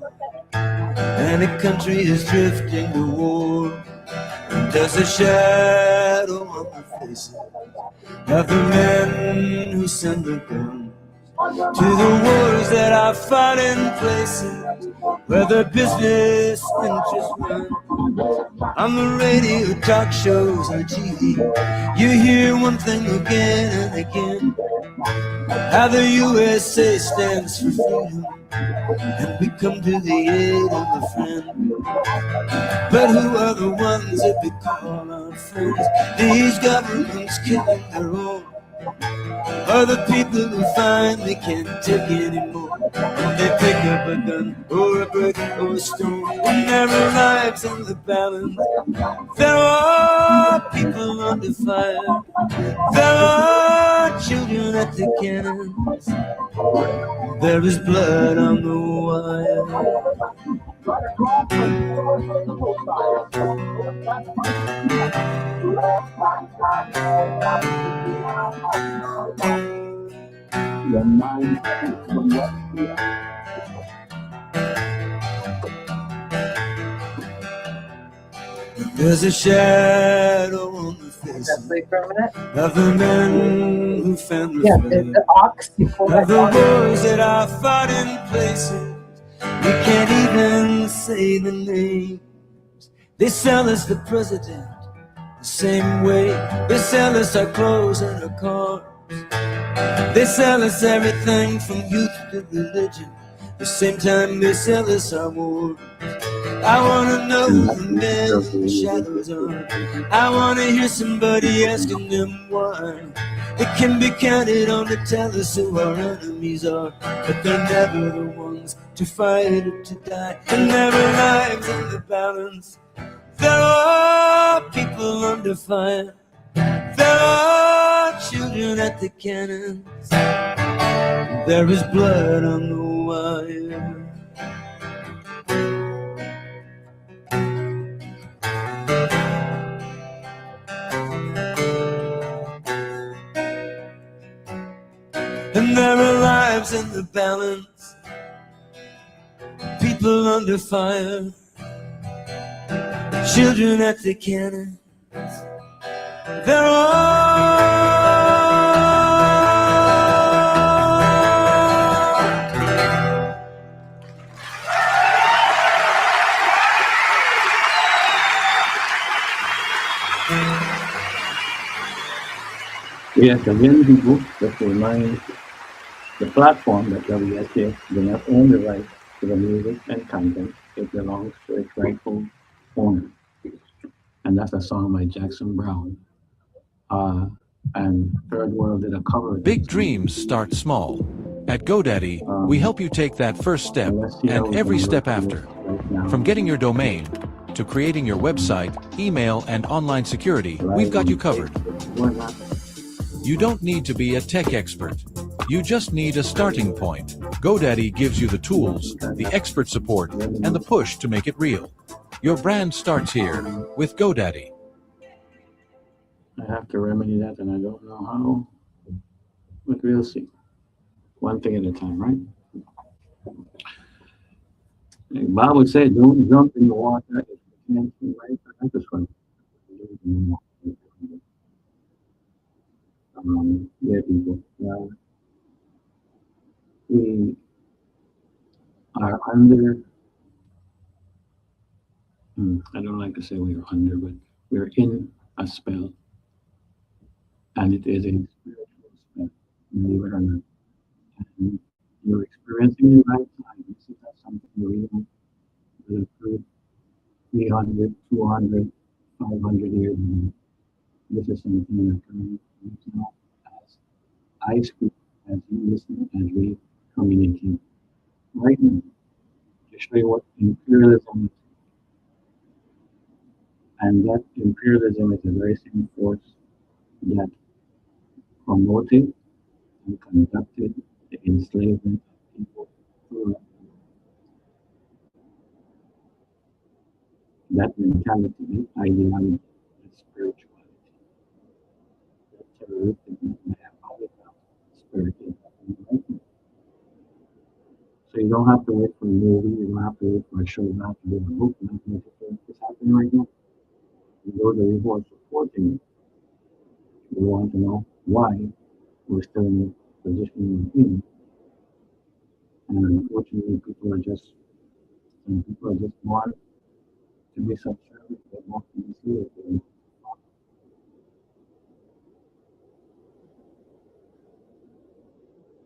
and a country is drifting to war. There's a shadow on the faces of the men who send the guns to the wars that are fought in places where the business interests run. On the radio, talk shows, on TV, you hear one thing again and again, how the USA stands for freedom, and we come to the aid of a friend. But who are the ones that we call our friends? These governments killing their own, or the people who finally can't take anymore, and they pick up a gun or a brick or a stone, and their lives in the balance. There are people under fire, there are children at the cannons, there is blood on the wire. Your mind. There's a shadow on the Does face that play for a minute? of the men who fend the Yeah, flame, the ox. You pull of that the ox. wars that are fought in places we can't even say the name. They sell us the president the same way they sell us our clothes and our cars. They sell us everything from youth to religion, the same time they sell us our war. I wanna know who the men in the shadows are. I wanna hear somebody asking them why. They can be counted on to tell us who our enemies are, but they're never the ones to fight or to die, and never lives in the balance. There are people under fire, there are children at the cannons, there is blood on the wire. And there are lives in the balance, people under fire, children at the cannon. There are Yes, again, people, just to remind the platform that WSTX do not own the rights to the music and content. It belongs to its rightful owner. And that's a song by Jackson Brown. And Third World did a cover of that Big song. dreams start small. At GoDaddy, we help you take that first step So let's see how and we every can step work with after. this right now. From getting your domain to creating your website, email, and online security, we've got you covered. What happened? You don't need to be a tech expert. You just need a starting point. GoDaddy gives you the tools, the expert support, and the push to make it real. Your brand starts here with GoDaddy. I have to remedy that, and I don't know how, but we'll see. One thing at a time, right? The Bible said, don't jump in the water if you can't see, right? I just want yeah, people. We are under, I don't like to say we are under, but we're in a spell, and it is a spiritual spell, believe it or not. And you're experiencing the right time. This is not something we don't live through 300, 200, 500 years ago. This is something that comes now as I speak, as you listen, as we communicate right now to show you what imperialism is. And that imperialism is the very same force that promoted and conducted the enslavement of people throughout the world. That mentality, that ideology, that spirituality, that terroristic diabolical spirit is happening right now. So you don't have to wait for a movie, you don't have to wait for a show, you don't have to read a book, you don't have to wait for it's happening right now. And those of you who are supporting it, we want to know why we're still in the position we're in. And unfortunately, some people are just want to be subservient. They want to be serious.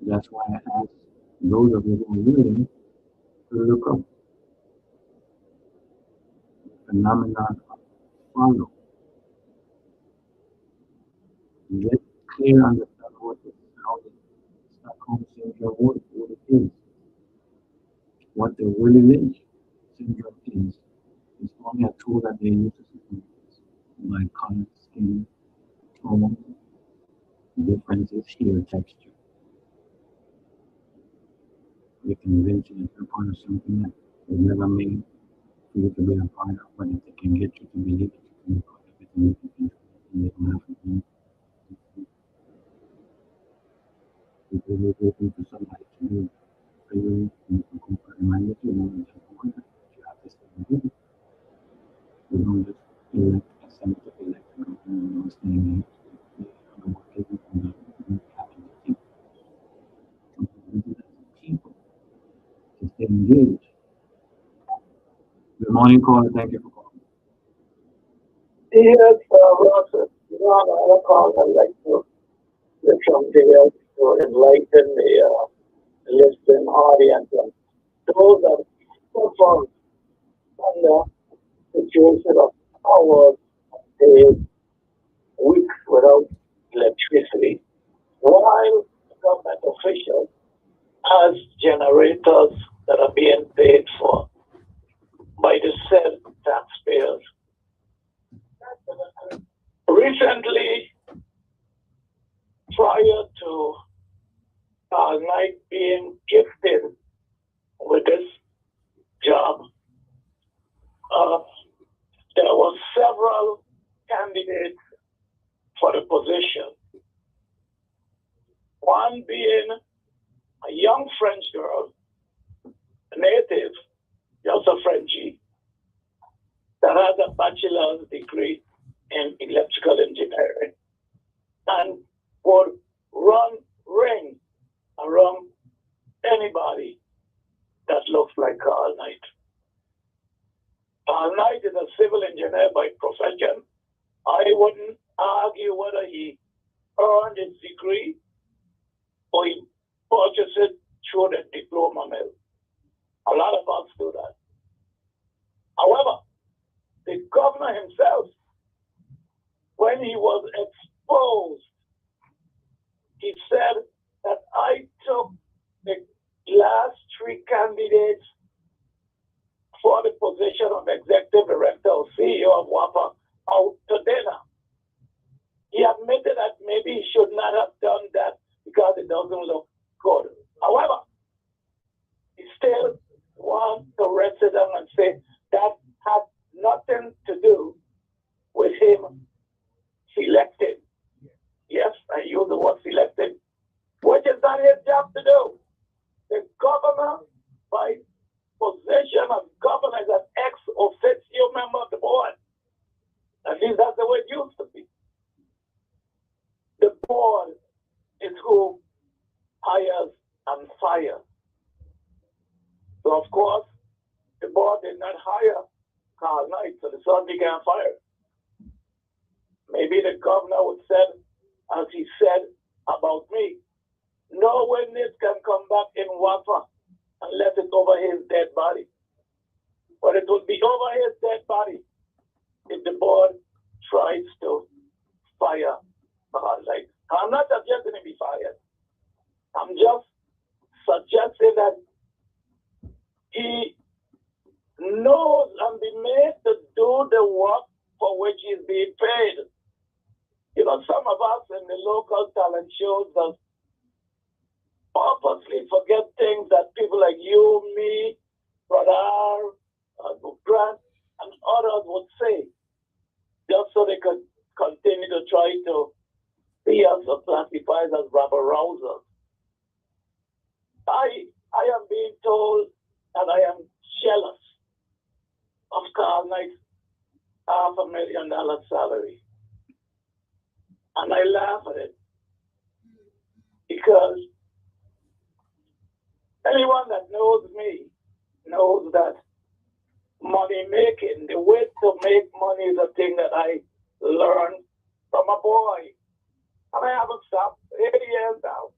That's why I ask those of you who are willing to look up the phenomenon of follow. Get clear on the what the Stockholm syndrome, what it is, what the Willie Lynch syndrome is. It's only a tool that they use to support by color, skin, tone, differences here, texture. They convince you that you're part of something that was never made for you to be a part of, but if they can get you to believe that you can be part of it and you can control it, and they don't have to be. People will go into somebody to do for you, and you can remind you, that you have this thing. You don't just elect a senator, elect a governor, and stay in the work people from the having the people. We do that as people to stay engaged. Good morning, caller. Thank you for calling. Yes, Russ, another call I'd like to get something else to enlighten the listening audience and those that suffer under situation of hours, days, weeks without electricity, while government officials has generators that are being paid for by the said taxpayers. Recently, prior to our night being gifted with this job, there were several candidates for the position. One being a young French girl, a native, just a Frenchie, that has a bachelor's degree in electrical engineering and would run rings around anybody that looks like Carl Knight. Carl Knight is a civil engineer by profession. I wouldn't argue whether he earned his degree or he purchased it through the diploma mill. A lot of us do that. However, the governor himself, when he was exposed, he said that I took the last three candidates for the position of executive director or CEO of WAPA out to dinner. He admitted that maybe he should not have done that because it doesn't look good. However, he still wants to rest it down and say that had nothing to do with him selected. Yes, I use the word selected, which is not his job to do. The governor, by position of governor, is an ex officio member of the board. At least that's the way it used to be. The board is who hires and fires. So, of course, the board did not hire Carl Knight, so the son began fire. Maybe the governor would say, as he said about me, no witness can come back in WAPA unless it's over his dead body. But it would be over his dead body if the board tries to fire Carl Knight. I'm not suggesting he be fired. I'm just suggesting that he knows and be made to do the work for which he's being paid. You know, some of us in the local talent shows that purposely forget things that people like you, me, Brother, Grant, and others would say, just so they could continue to try to see us or classify us as rabble rousers. I am being told that I am jealous of Carl Knight's $500,000 $500,000 salary. And I laugh at it because anyone that knows me knows that money making, the way to make money is a thing that I learned from a boy. And I haven't stopped 80 years now.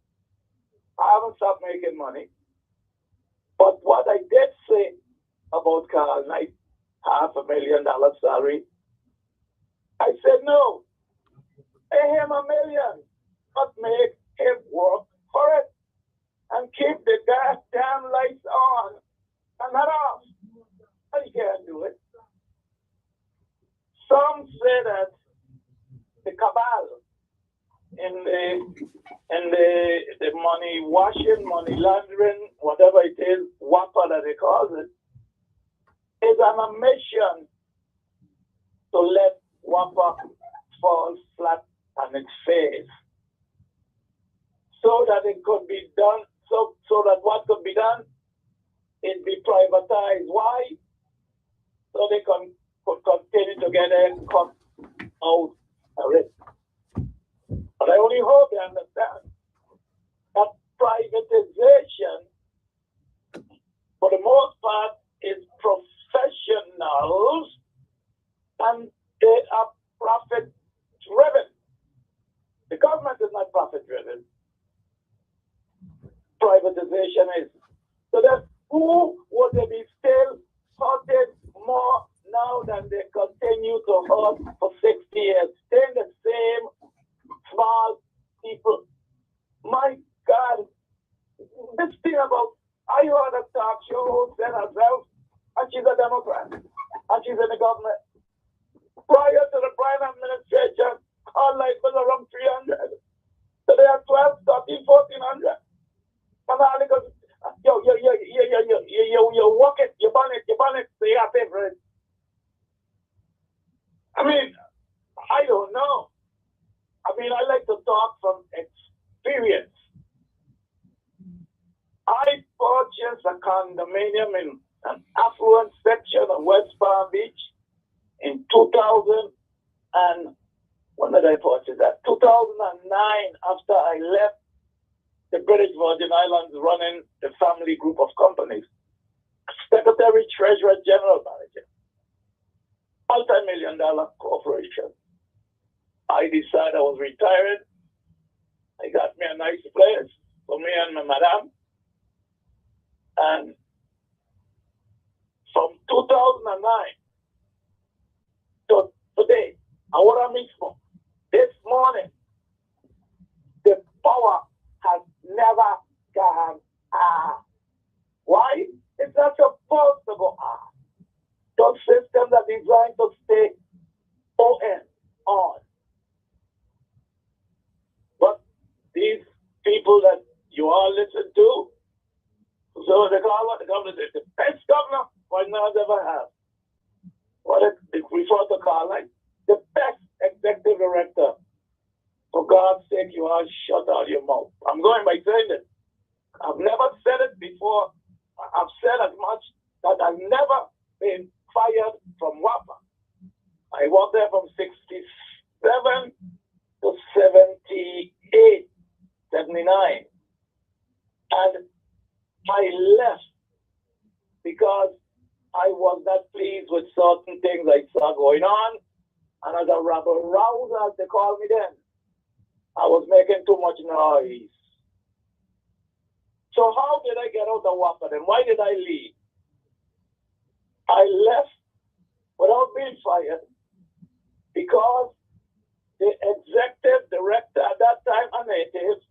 I haven't stopped making money. But what I did say about Carl Knight, $500,000 salary, I said no. Pay him $1 million, but make him work for it and keep the goddamn lights on and not off. And he can't do it. Some say that the cabal in the money washing, money laundering, whatever it is, WAPA that they call it, is on a mission to let WAPA fall flat on its face, so that it could be done, so that what could be done, it be privatized. Why? So they could continue to get their cut out of it. But I only hope they understand that privatization, for the most part, is professionals and they are profit driven. The government is not profit driven. Privatization is. So then who would they be still hurted more now than they continue to hurt for 60 years? Staying the same small people. My God, this thing about, I heard a talk show host said herself, and she's a Democrat, and she's in the government. Prior to the Bryan administration, our life was around 300. So they are 12, 13, 1400. And all because, you walk it, you burn it, so you have to pay for it. I mean, I don't know. I mean, I like to talk from experience. I purchased a condominium in an affluent section of West Palm Beach in 2000 and when did I purchase that? 2009, after I left the British Virgin Islands running the family group of companies. Secretary, Treasurer, General Manager. Multi-million-dollar corporation. I decided I was retired. I got me a nice place for me and my madam. And from 2009 to today, ahora mismo, this morning, the power has never gone off. Why? It's not supposed to go off. Those systems are designed to stay on. But these people that you all listen to, so they call what the government is the best governor one has ever had. What they refer to call like the best executive director. For God's sake, you all shut out your mouth. I'm going by saying it. I've never said it before. I've said as much that I've never been fired from WAPA. I worked there from 67 to 78, 79. And I left because I was not pleased with certain things I saw going on. And as a rabble rouser, as they called me then, I was making too much noise. So how did I get out of WAPA then? Why did I leave? I left without being fired because the executive director at that time, a native,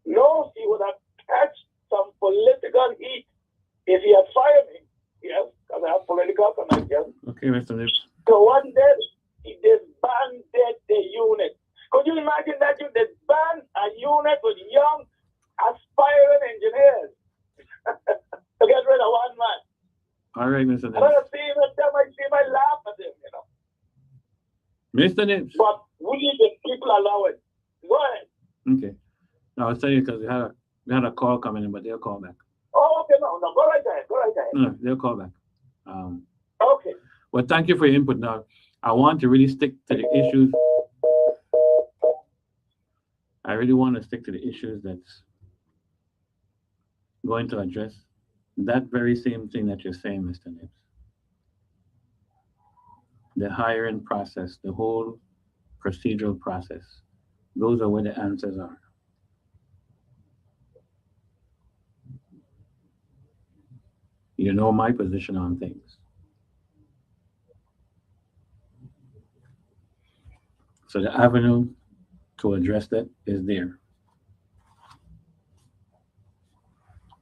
knows he would have catched some political heat if he had fired me. Yes, because I have political connections. Okay, Mr. Nips. So one day, he disbanded the unit. Could you imagine that you disband a unit with young, aspiring engineers to get rid of one man? All right, Mr. And I Nips. see him, I laugh at him, you know. Mr. Nips. But we, the people, allow it. Go ahead. Okay. No, I was telling you because we had a call coming in, but they'll call back. Oh, okay, no, go right ahead. No, they'll call back. Okay. But thank you for your input. Now, I want to really stick to the issues. I really want to stick to the issues that's going to address that very same thing that you're saying, Mr. Nips. The hiring process, the whole procedural process. Those are where the answers are. You know my position on things. So the avenue to address that is there.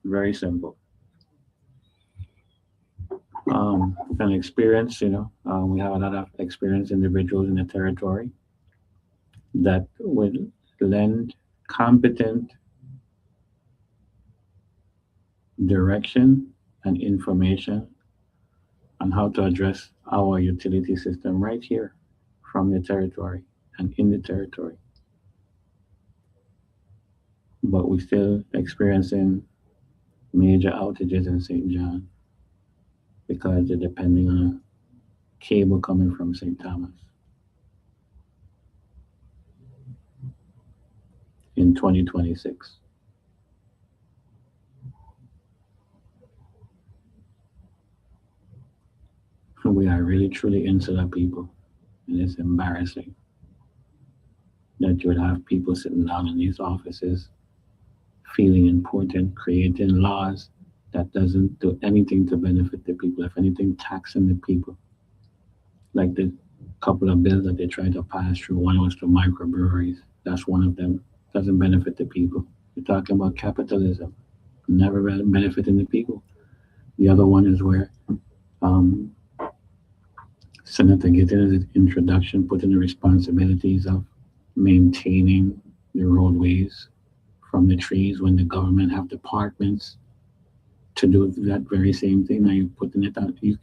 Very simple. An experience, we have a lot of experienced individuals in the territory that would lend competent direction and information on how to address our utility system right here from the territory and in the territory. But we're still experiencing major outages in St. John because they're depending on a cable coming from St. Thomas. In 2026. We are really truly insular people, and it's embarrassing that you would have people sitting down in these offices feeling important, creating laws that doesn't do anything to benefit the people, if anything, taxing the people. Like the couple of bills that they tried to pass through, one was to microbreweries. That's one of them. Doesn't benefit the people. You're talking about capitalism, never benefiting the people. The other one is where Senator Gittins' introduction put in the responsibilities of maintaining the roadways from the trees when the government have departments to do that very same thing. Now you're putting it out. You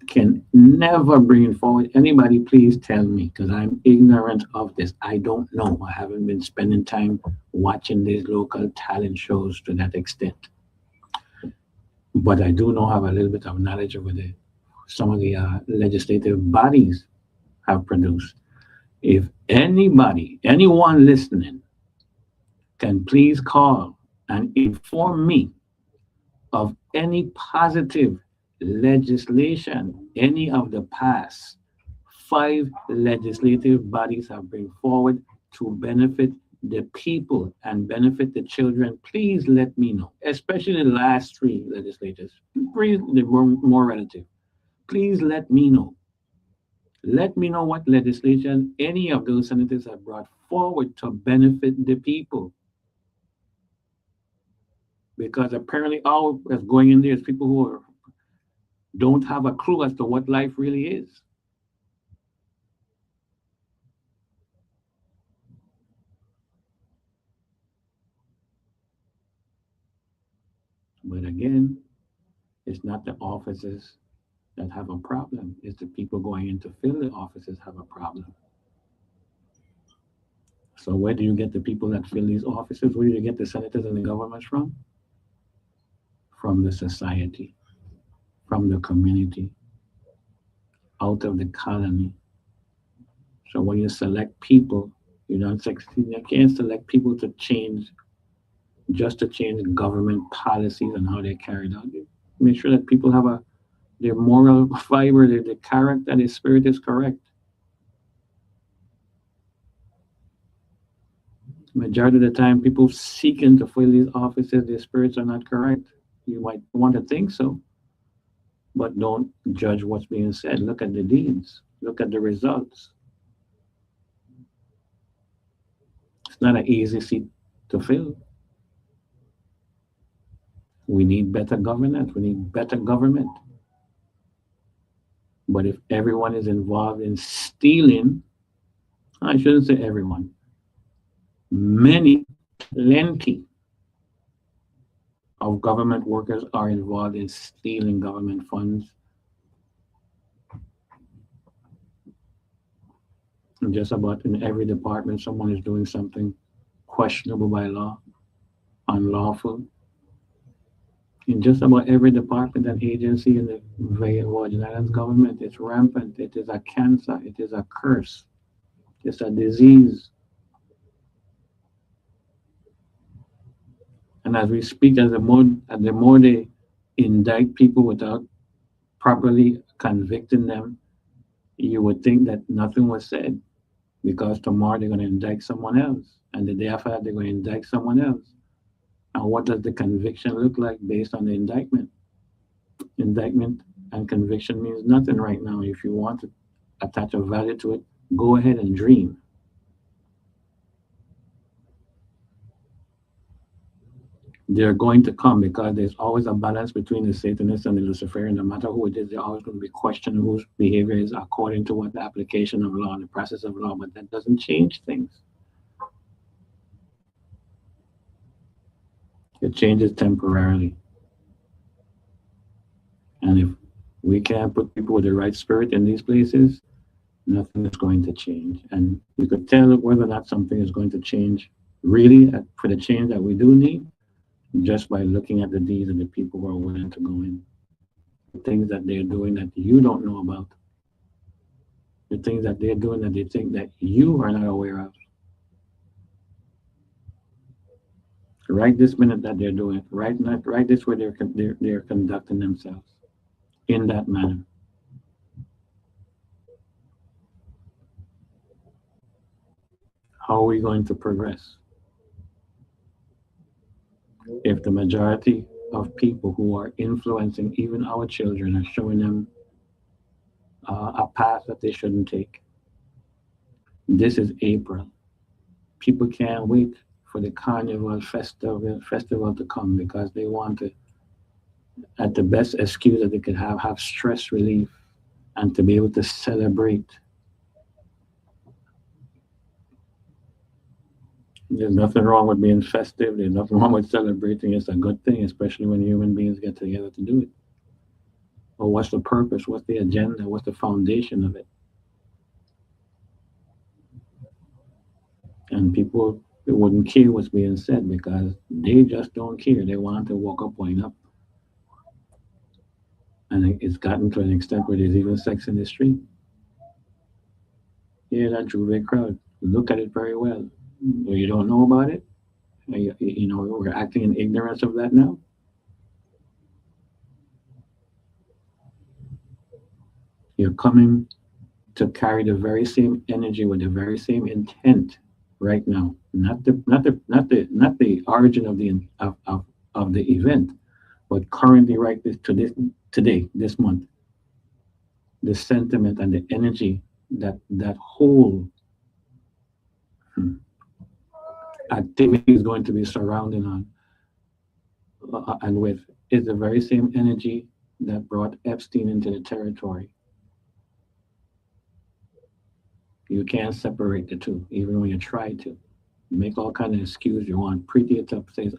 can never bring it forward. Anybody, please tell me, because I'm ignorant of this. I don't know. I haven't been spending time watching these local talent shows to that extent. But I do know, have a little bit of knowledge of it. Some of the legislative bodies have produced. If anybody, anyone listening, can please call and inform me of any positive legislation any of the past 5 legislative bodies have bring forward to benefit the people and benefit the children, please let me know, especially the last 3 legislators. Please, the more relative. Please let me know. Let me know what legislation any of those senators have brought forward to benefit the people. Because apparently all that's going in there is people who don't have a clue as to what life really is. But again, it's not the offices that have a problem. It's the people going in to fill the offices have a problem. So where do you get the people that fill these offices? Where do you get the senators and the governments from? From the society, from the community, out of the colony. So when you select people, you can't select people to change, just to change government policies and how they're carried out. Make sure that people have their moral fiber, their character, their spirit is correct. Majority of the time, people seeking to fill these offices, their spirits are not correct. You might want to think so, but don't judge what's being said. Look at the deeds. Look at the results. It's not an easy seat to fill. We need better governance. We need better government. But if everyone is involved in stealing, I shouldn't say everyone, plenty of government workers are involved in stealing government funds. And just about in every department, someone is doing something questionable by law, unlawful. In just about every department and agency in the Virgin Islands government, it's rampant. It is a cancer. It is a curse. It's a disease. And as we speak, the more they indict people without properly convicting them, you would think that nothing was said, because tomorrow they're going to indict someone else, and the day after that they're going to indict someone else. And what does the conviction look like based on the indictment? Indictment and conviction means nothing right now. If you want to attach a value to it, go ahead and dream. They're going to come, because there's always a balance between the Satanists and the Luciferian. No matter who it is, they're always going to be questioning whose behavior is according to what the application of law and the process of law, but that doesn't change things. It changes temporarily. And if we can't put people with the right spirit in these places, nothing is going to change. And you could tell whether or not something is going to change really for the change that we do need, just by looking at the deeds of the people who are willing to go in. The things that they're doing that you don't know about. The things that they're doing that they think that you are not aware of. Right this minute that they're doing it, right this way they're conducting themselves in that manner. How are we going to progress if the majority of people who are influencing even our children are showing them a path that they shouldn't take? This is April. People can't wait for the carnival festival to come, because they want to, at the best excuse that they could have stress relief and to be able to celebrate. There's nothing wrong with being festive. There's nothing wrong with celebrating. It's a good thing, especially when human beings get together to do it. But what's the purpose? What's the agenda? What's the foundation of it? And people wouldn't care what's being said, because they just don't care. They want to walk up, wind up. And it's gotten to an extent where there's even sex in the street. Yeah, that Juve crowd. Look at it very well. Well, you don't know about it? You know, we're acting in ignorance of that now. You're coming to carry the very same energy with the very same intent right now. Not the origin of the event, but currently today, this month, the sentiment and the energy that whole activity is going to be surrounding on and with is the very same energy that brought Epstein into the territory. You can't separate the two, even when you try to. You make all kind of excuse. You want pretty it up, say it's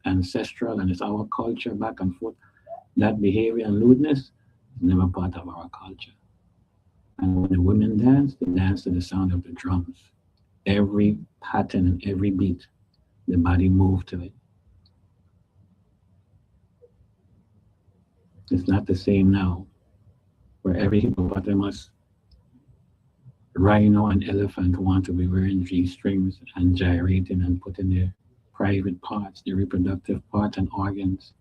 ancestral and it's our culture, back and forth. That behavior and lewdness is never part of our culture. And when the women dance, they dance to the sound of the drums. Every pattern and every beat, the body moves to it. It's not the same now, where every hippopotamus, rhino, and elephant want to be wearing G-strings and gyrating and putting their private parts, their reproductive parts and organs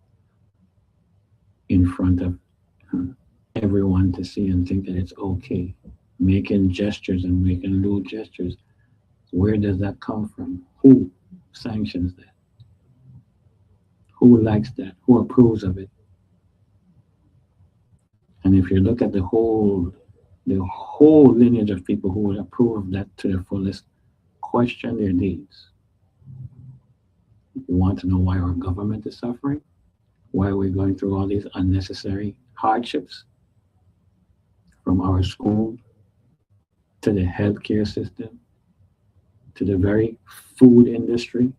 in front of everyone to see and think that it's okay. Making gestures and making lewd gestures. Where does that come from? Who sanctions that? Who likes that? Who approves of it? And if you look at the whole lineage of people who would approve of that to the fullest, question their deeds. You want to know why our government is suffering? Why we're going through all these unnecessary hardships? From our school to the healthcare system, to the very food industry.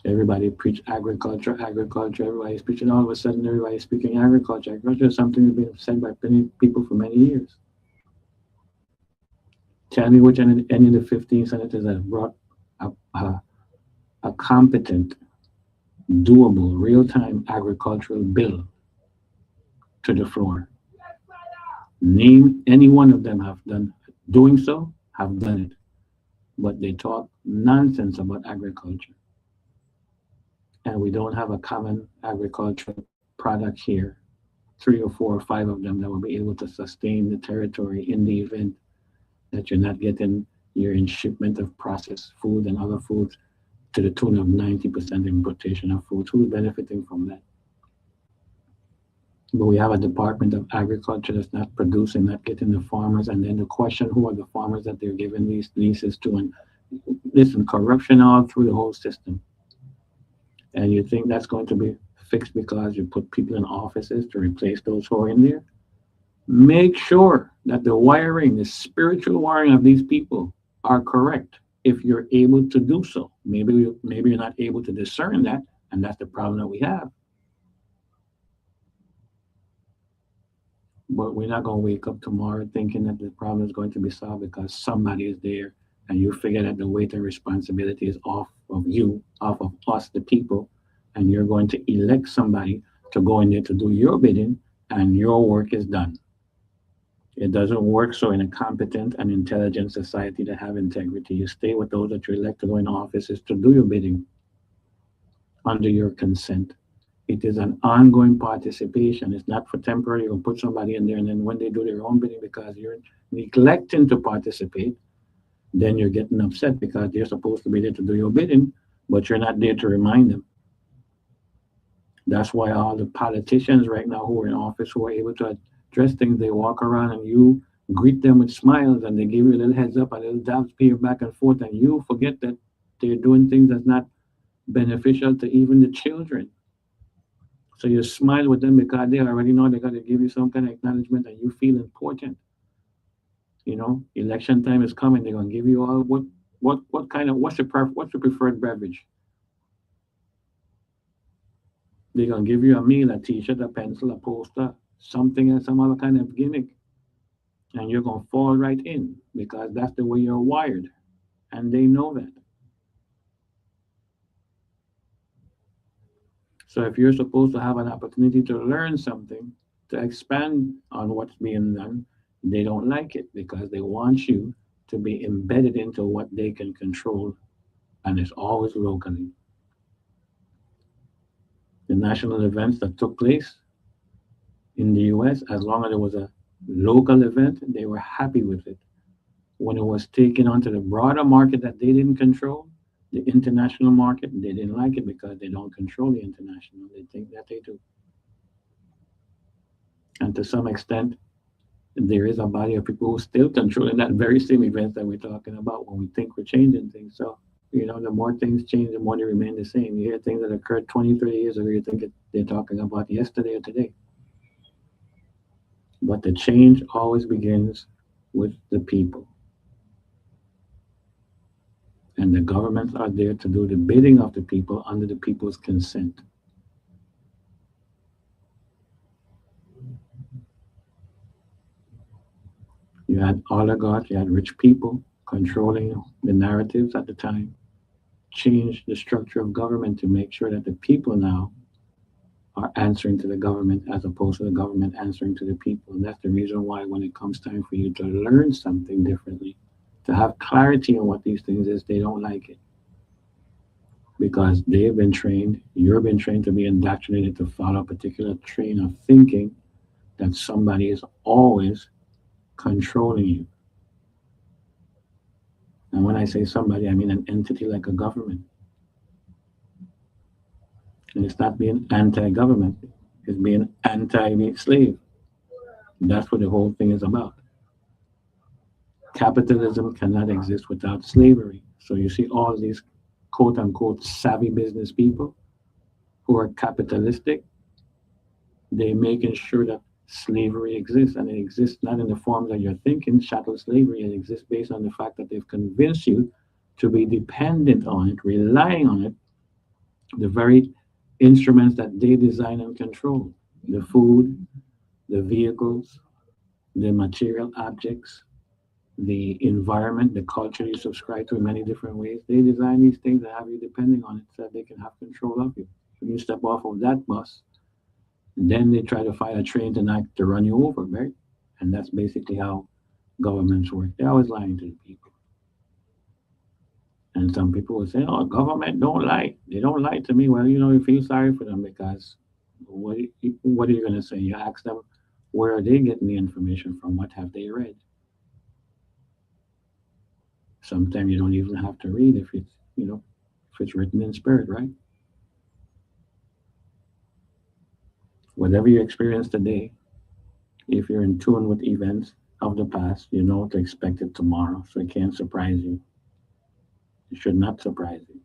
Everybody preach agriculture. Everybody's preaching. All of a sudden, everybody's speaking agriculture. Agriculture is something that's been said by many people for many years. Tell me which any of the 15 senators that brought up a competent, doable, real-time agricultural bill to the floor. Name any one of them have done doing so, have done it, but they talk nonsense about agriculture. And we don't have a common agricultural product here, three or four or five of them that will be able to sustain the territory in the event that you're not getting your in shipment of processed food and other foods to the tune of 90% importation of food. Who's benefiting from that? But we have a Department of Agriculture that's not producing, not getting the farmers. And then the question, who are the farmers that they're giving these leases to? And listen, corruption all through the whole system. And you think that's going to be fixed because you put people in offices to replace those who are in there? Make sure that the wiring, the spiritual wiring of these people are correct if you're able to do so. Maybe you're not able to discern that, and that's the problem that we have. But we're not going to wake up tomorrow thinking that the problem is going to be solved because somebody is there and you figure that the weight and responsibility is off of you, off of us, the people, and you're going to elect somebody to go in there to do your bidding and your work is done. It doesn't work so in a competent and intelligent society to have integrity. You stay with those that you elect to go in offices to do your bidding under your consent. It is an ongoing participation. It's not for temporary. You'll put somebody in there and then when they do their own bidding because you're neglecting to participate, then you're getting upset because they're supposed to be there to do your bidding, but you're not there to remind them. That's why all the politicians right now who are in office who are able to address things, they walk around and you greet them with smiles and they give you a little heads up, a little dabs back and forth, and you forget that they're doing things that's not beneficial to even the children. So you smile with them because they already know they got to give you some kind of acknowledgement and you feel important. You know, election time is coming. They're gonna give you all what kind of what's your preferred beverage? They're gonna give you a meal, a T-shirt, a pencil, a poster, something and some other kind of gimmick, and you're gonna fall right in because that's the way you're wired, and they know that. So if you're supposed to have an opportunity to learn something, to expand on what's being done, they don't like it because they want you to be embedded into what they can control, and it's always locally. The national events that took place in the US, as long as it was a local event, they were happy with it. When it was taken onto the broader market that they didn't control, the international market, they didn't like it because they don't control the international. They think that they do. And to some extent, there is a body of people who still controlling that very same events that we're talking about when we think we're changing things. So, you know, the more things change, the more they remain the same. You hear things that occurred 20, 30 years ago, you think they're talking about yesterday or today. But the change always begins with the people. And the governments are there to do the bidding of the people under the people's consent. You had oligarchs, you had rich people controlling the narratives at the time, changed the structure of government to make sure that the people now are answering to the government as opposed to the government answering to the people. And that's the reason why when it comes time for you to learn something differently, to have clarity on what these things is, they don't like it. Because they've been trained, you've been trained to be indoctrinated to follow a particular train of thinking that somebody is always controlling you. And when I say somebody, I mean an entity like a government. And it's not being anti-government, it's being anti-slave. That's what the whole thing is about. Capitalism cannot exist without slavery. So you see all these quote unquote savvy business people who are capitalistic, they're making sure that slavery exists, and it exists not in the form that you're thinking, chattel slavery. It exists based on the fact that they've convinced you to be dependent on it, relying on it, the very instruments that they design and control, the food, the vehicles, the material objects, the environment, the culture you subscribe to in many different ways. They design these things and have you depending on it so that they can have control of you. When you step off of that bus, then they try to find a train to run you over, right? And that's basically how governments work. They're always lying to the people. And some people will say, "Oh, government don't lie. They don't lie to me." Well, you feel sorry for them because what are you going to say? You ask them, where are they getting the information from? What have they read? Sometimes you don't even have to read if it's written in spirit, right? Whatever you experience today, if you're in tune with events of the past, you know what to expect it tomorrow, so it can't surprise you. It should not surprise you.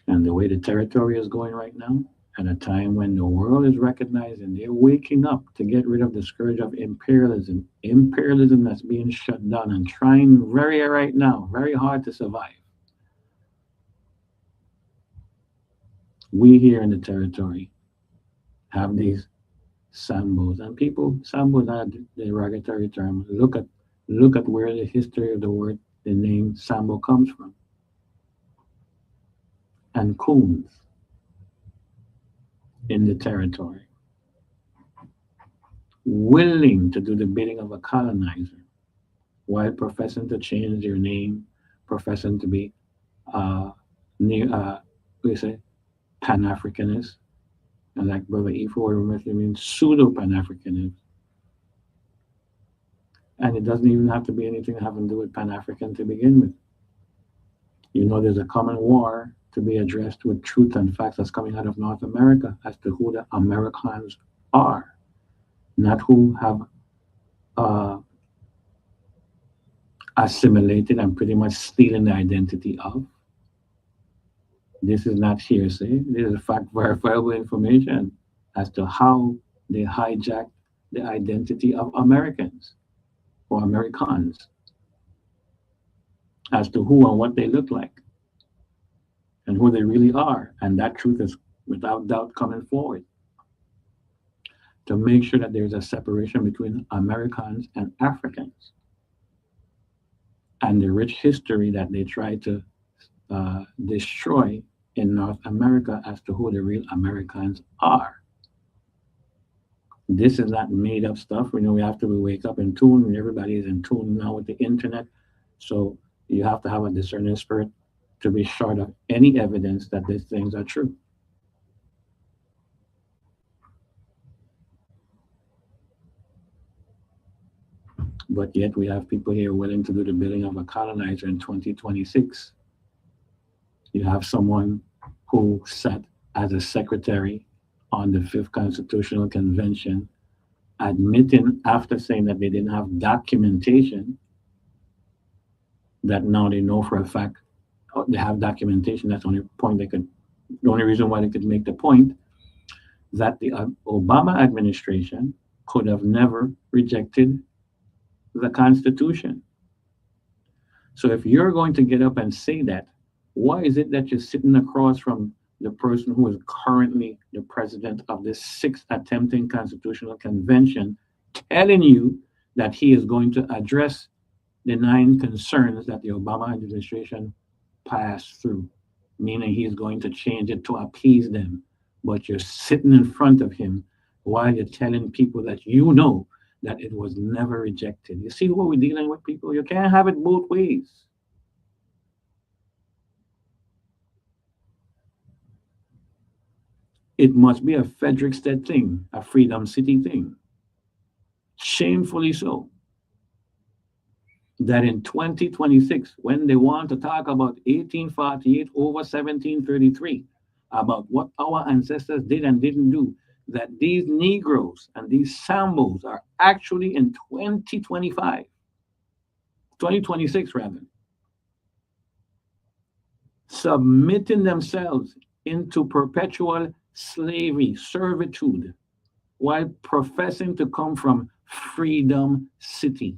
And the way the territory is going right now, at a time when the world is recognizing they're waking up to get rid of the scourge of imperialism that's being shut down and trying right now, very hard to survive. We here in the territory have these sambos, and people, sambos are the derogatory term. Look at where the history of the name sambo comes from, and coons in the territory, willing to do the bidding of a colonizer while professing to change their name, professing to be near, we say, Pan Africanist, and like Brother Ifo means pseudo Pan Africanist. And it doesn't even have to be anything having to do with Pan African to begin with. There's a common war to be addressed with truth and facts that's coming out of North America as to who the Americans are, not who have assimilated and pretty much stealing the identity of. This is not hearsay. This is fact verifiable information as to how they hijacked the identity of Americans or Americans, as to who and what they look like and who they really are. And that truth is without doubt coming forward to make sure that there's a separation between Americans and Africans, and the rich history that they try to destroy in North America as to who the real Americans are. This is not made up stuff. We have to wake up in tune, and everybody is in tune now with the internet. So you have to have a discerning spirit to be short of any evidence that these things are true. But yet we have people here willing to do the bidding of a colonizer in 2026. You have someone who sat as a secretary on the Fifth Constitutional Convention, admitting after saying that they didn't have documentation, that now they know for a fact they have documentation. That's the only reason why they could make the point that the Obama administration could have never rejected the Constitution. So if you're going to get up and say that, why is it that you're sitting across from the person who is currently the president of this sixth attempting constitutional convention, telling you that he is going to address the 9 concerns that the Obama administration passed through, meaning he is going to change it to appease them? But you're sitting in front of him while you're telling people that that it was never rejected. You see what we're dealing with, people? You can't have it both ways. It must be a Frederickstead thing, a Freedom City thing. Shamefully so. That in 2026, when they want to talk about 1848 over 1733, about what our ancestors did and didn't do, that these Negroes and these Sambos are actually in 2026 rather, submitting themselves into perpetual slavery, servitude, while professing to come from Freedom City.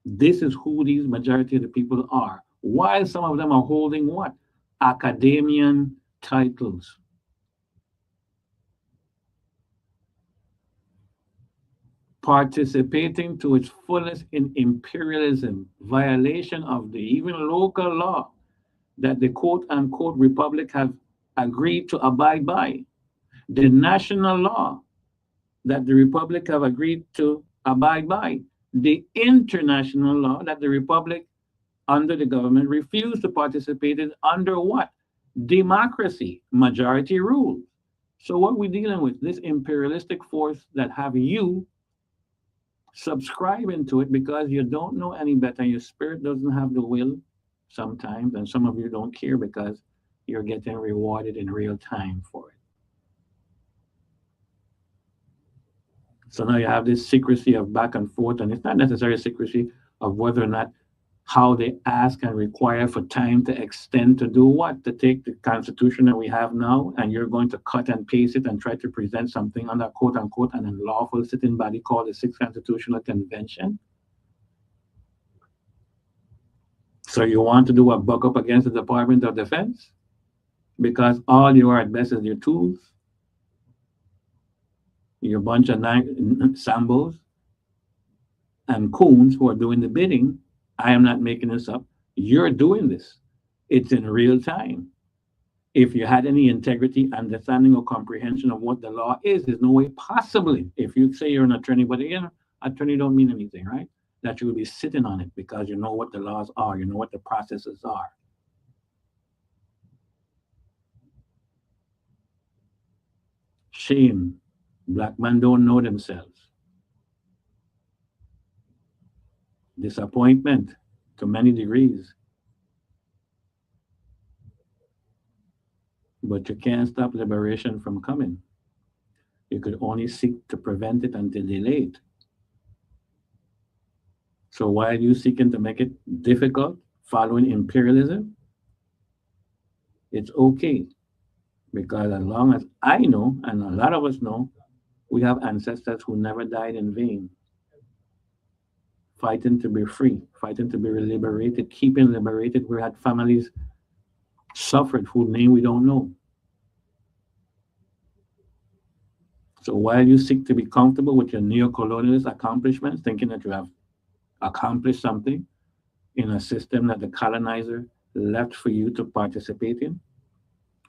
This is who these majority of the people are, while some of them are holding what? Academian titles. participating to its fullest in imperialism, violation of the even local law that the quote unquote republic have agreed to abide by, the national law that the republic have agreed to abide by, the international law that the republic under the government refused to participate in under what? Democracy, majority rule. So what we're dealing with, this imperialistic force that have you subscribing to it because you don't know any better. Your spirit doesn't have the will sometimes, and some of you don't care because you're getting rewarded in real time for it. So now you have this secrecy of back and forth, and it's not necessarily secrecy of whether or not how they ask and require for time to extend to do what? To take the constitution that we have now, and you're going to cut and paste it and try to present something under quote unquote an unlawful sitting body called the Sixth Constitutional Convention. So you want to do a buck up against the Department of Defense? Because all you are at best is your tools. You're a bunch of sambos and coons who are doing the bidding. I am not making this up. You're doing this. It's in real time. If you had any integrity, understanding, or comprehension of what the law is, there's no way possibly, if you say you're an attorney, but again, attorney don't mean anything, right? That you will be sitting on it because you know what the laws are, you know what the processes are. Shame. Black men don't know themselves. Disappointment to many degrees. But you can't stop liberation from coming. You could only seek to prevent it and to delay it. So why are you seeking to make it difficult following imperialism? It's okay. Because as long as I know, and a lot of us know, we have ancestors who never died in vain, fighting to be free, fighting to be liberated, keeping liberated. We had families suffered whose name we don't know. So while you seek to be comfortable with your neo-colonialist accomplishments, thinking that you have accomplished something in a system that the colonizer left for you to participate in,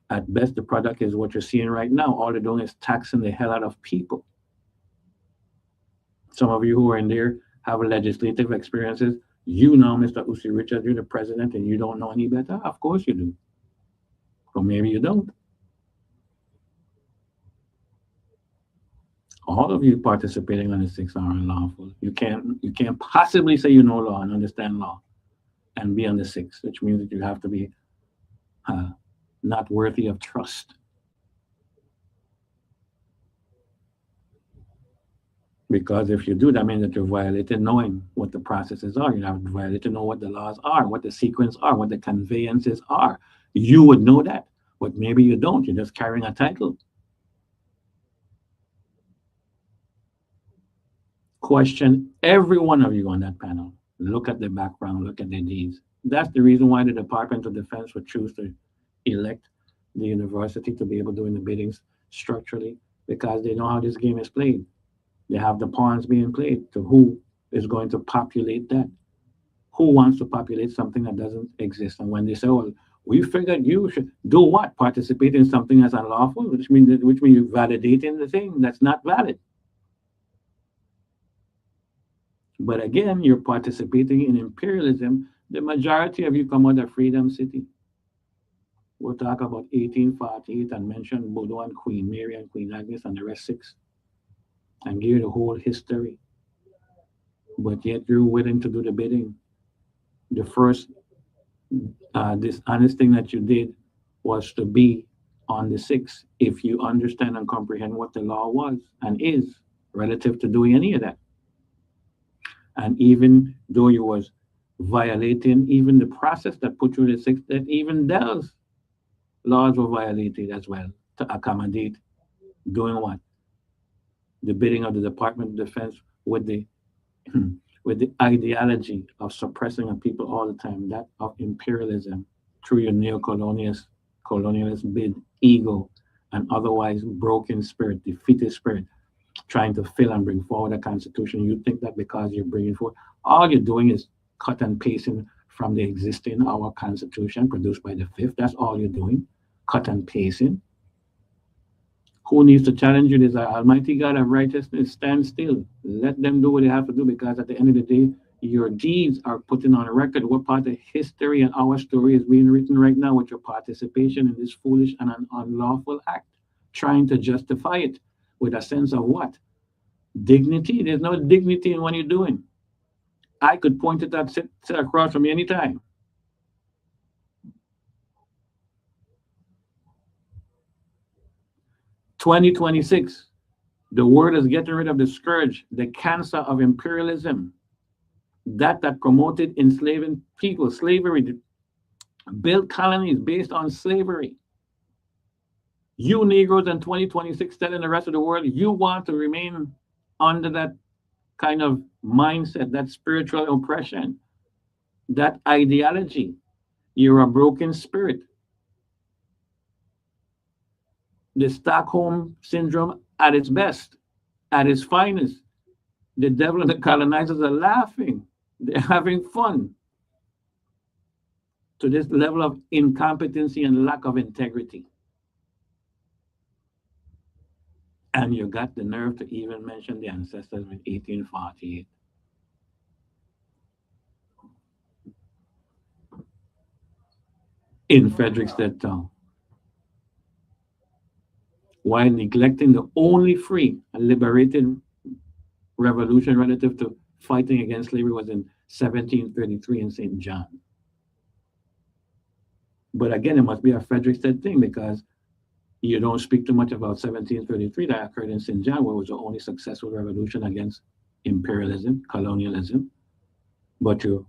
at best, the product is what you're seeing right now. All they're doing is taxing the hell out of people. Some of you who are in there have legislative experiences. You know, Mr. Usi Richards, you're the president and you don't know any better? Of course you do. Or maybe you don't. All of you participating on the 6 are unlawful. You can't possibly say you know law and understand law and be on the 6, which means that you have to be not worthy of trust. Because if you do, that means that you're violating knowing what the processes are. You have violated to know what the laws are, what the sequence are, what the conveyances are. You would know that, but maybe you don't. You're just carrying a title. Question every one of you on that panel. Look at the background, look at their deeds. That's the reason why the Department of Defense would choose to elect the university to be able to do the biddings structurally, because they know how this game is played. They have the pawns being played to who is going to populate that. Who wants to populate something that doesn't exist? And when they say, well, we figured you should do what? Participate in something that's unlawful, which means you're validating the thing that's not valid. But again, you're participating in imperialism. The majority of you come out of Freedom City. We'll talk about 1848 and mention Bodo and Queen Mary and Queen Agnes and the rest 6 and give you the whole history. But yet you're willing to do the bidding. The first dishonest thing that you did was to be on the 6, if you understand and comprehend what the law was and is relative to doing any of that. And even though you was violating even the process that put you in the 6, that even those laws were violated as well to accommodate doing what? The bidding of the Department of Defense with the with the ideology of suppressing a people all the time, that of imperialism through your neo-colonialist bid, ego, and otherwise broken spirit, defeated spirit. trying to fill and bring forward a constitution. You think that because you're bringing forward, all you're doing is cut and pasting from the existing our constitution produced by the fifth. That's all you're doing, cut and pasting. Who needs to challenge you? There's an Almighty God of righteousness. Stand still. Let them do what they have to do, because at the end of the day, your deeds are putting on a record what part of history and our story is being written right now with your participation in this foolish and an unlawful act, trying to justify it with a sense of what? Dignity. There's no dignity in what you're doing. I could point at that, sit across from me anytime. (2026), the world is getting rid of the scourge, the cancer of imperialism, that promoted enslaving people, slavery, built colonies based on slavery. You Negroes in 2026 telling the rest of the world you want to remain under that kind of mindset, that spiritual oppression, that ideology. You're a broken spirit. The Stockholm syndrome at its best, at its finest. The devil and the colonizers are laughing. They're having fun. To this level of incompetency and lack of integrity. And you got the nerve to even mention the ancestors with 1848. In Frederickstead town. While neglecting the only free and liberated revolution relative to fighting against slavery was in 1733 in St. John. But again, it must be a Frederickstead thing, because you don't speak too much about 1733 that occurred in St. John, where it was the only successful revolution against imperialism, colonialism. But you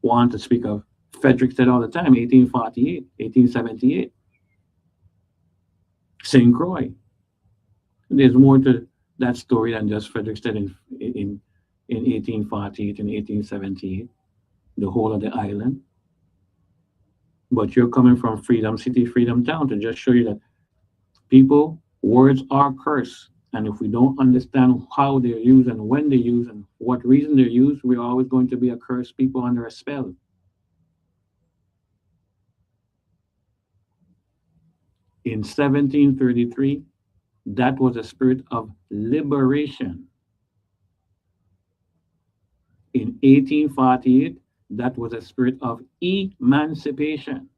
want to speak of Frederickstead all the time, 1848, 1878. St. Croix. There's more to that story than just Frederickstead in 1848 and 1878, the whole of the island. But you're coming from Freedom City, Freedom Town, to just show you that people, words are cursed. And if we don't understand how they're used and when they're used and what reason they're used, we're always going to be a cursed people under a spell. In 1733, that was a spirit of liberation. In 1848, that was a spirit of emancipation.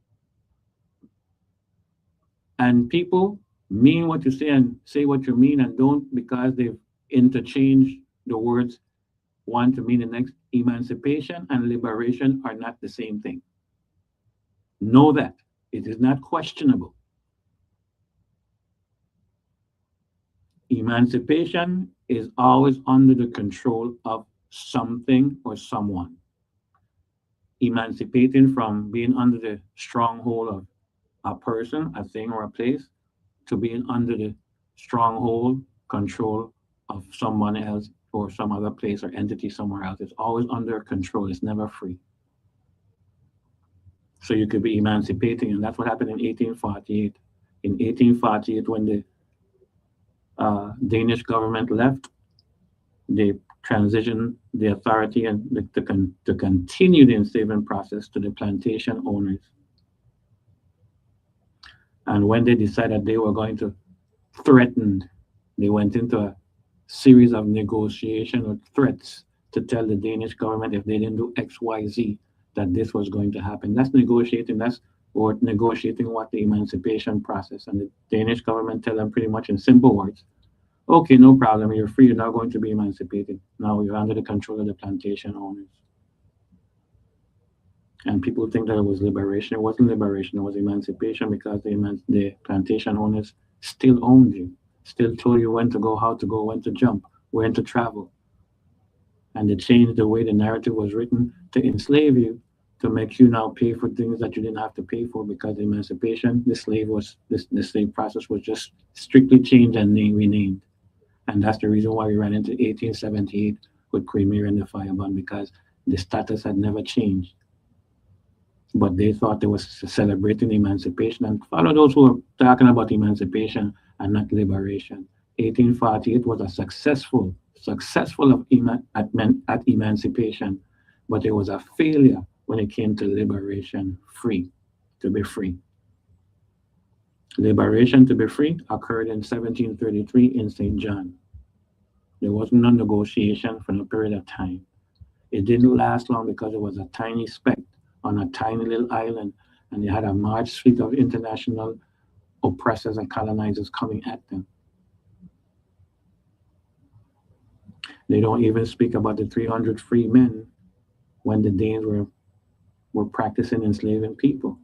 And people mean what you say and say what you mean, and don't, because they've interchanged the words one to mean the next. Emancipation and liberation are not the same thing. Know that. It is not questionable. Emancipation is always under the control of something or someone. Emancipating from being under the stronghold of a person, a thing, or a place, to being under the stronghold, control of someone else or some other place or entity somewhere else. It's always under control. It's never free. So you could be emancipating, and that's what happened in 1848. In 1848, when the Danish government left, they transitioned the authority and to continue the enslavement process to the plantation owners. And when they decided they were going to threaten, they went into a series of negotiation or threats to tell the Danish government if they didn't do X, Y, Z, that this was going to happen. That's negotiating. That's what negotiating what the emancipation process. And the Danish government tell them pretty much in simple words, okay, no problem, you're free, you're now going to be emancipated. Now you're under the control of the plantation owners. And people think that it was liberation. It wasn't liberation, it was emancipation, because the plantation owners still owned you, still told you when to go, how to go, when to jump, when to travel. And they changed the way the narrative was written to enslave you, to make you now pay for things that you didn't have to pay for, because the emancipation, the slave process was just strictly changed and renamed. And that's the reason why we ran into 1878 with Queen Mary and the Fireband, because the status had never changed. But they thought they was celebrating emancipation, and follow those who are talking about emancipation and not liberation. 1848 was a successful at emancipation, but it was a failure when it came to liberation free, to be free. Liberation to be free occurred in 1733 in St. John. There was no negotiation for a period of time. It didn't last long because it was a tiny speck on a tiny little island, and they had a large fleet of international oppressors and colonizers coming at them. They don't even speak about the 300 free men when the Danes were practicing enslaving people.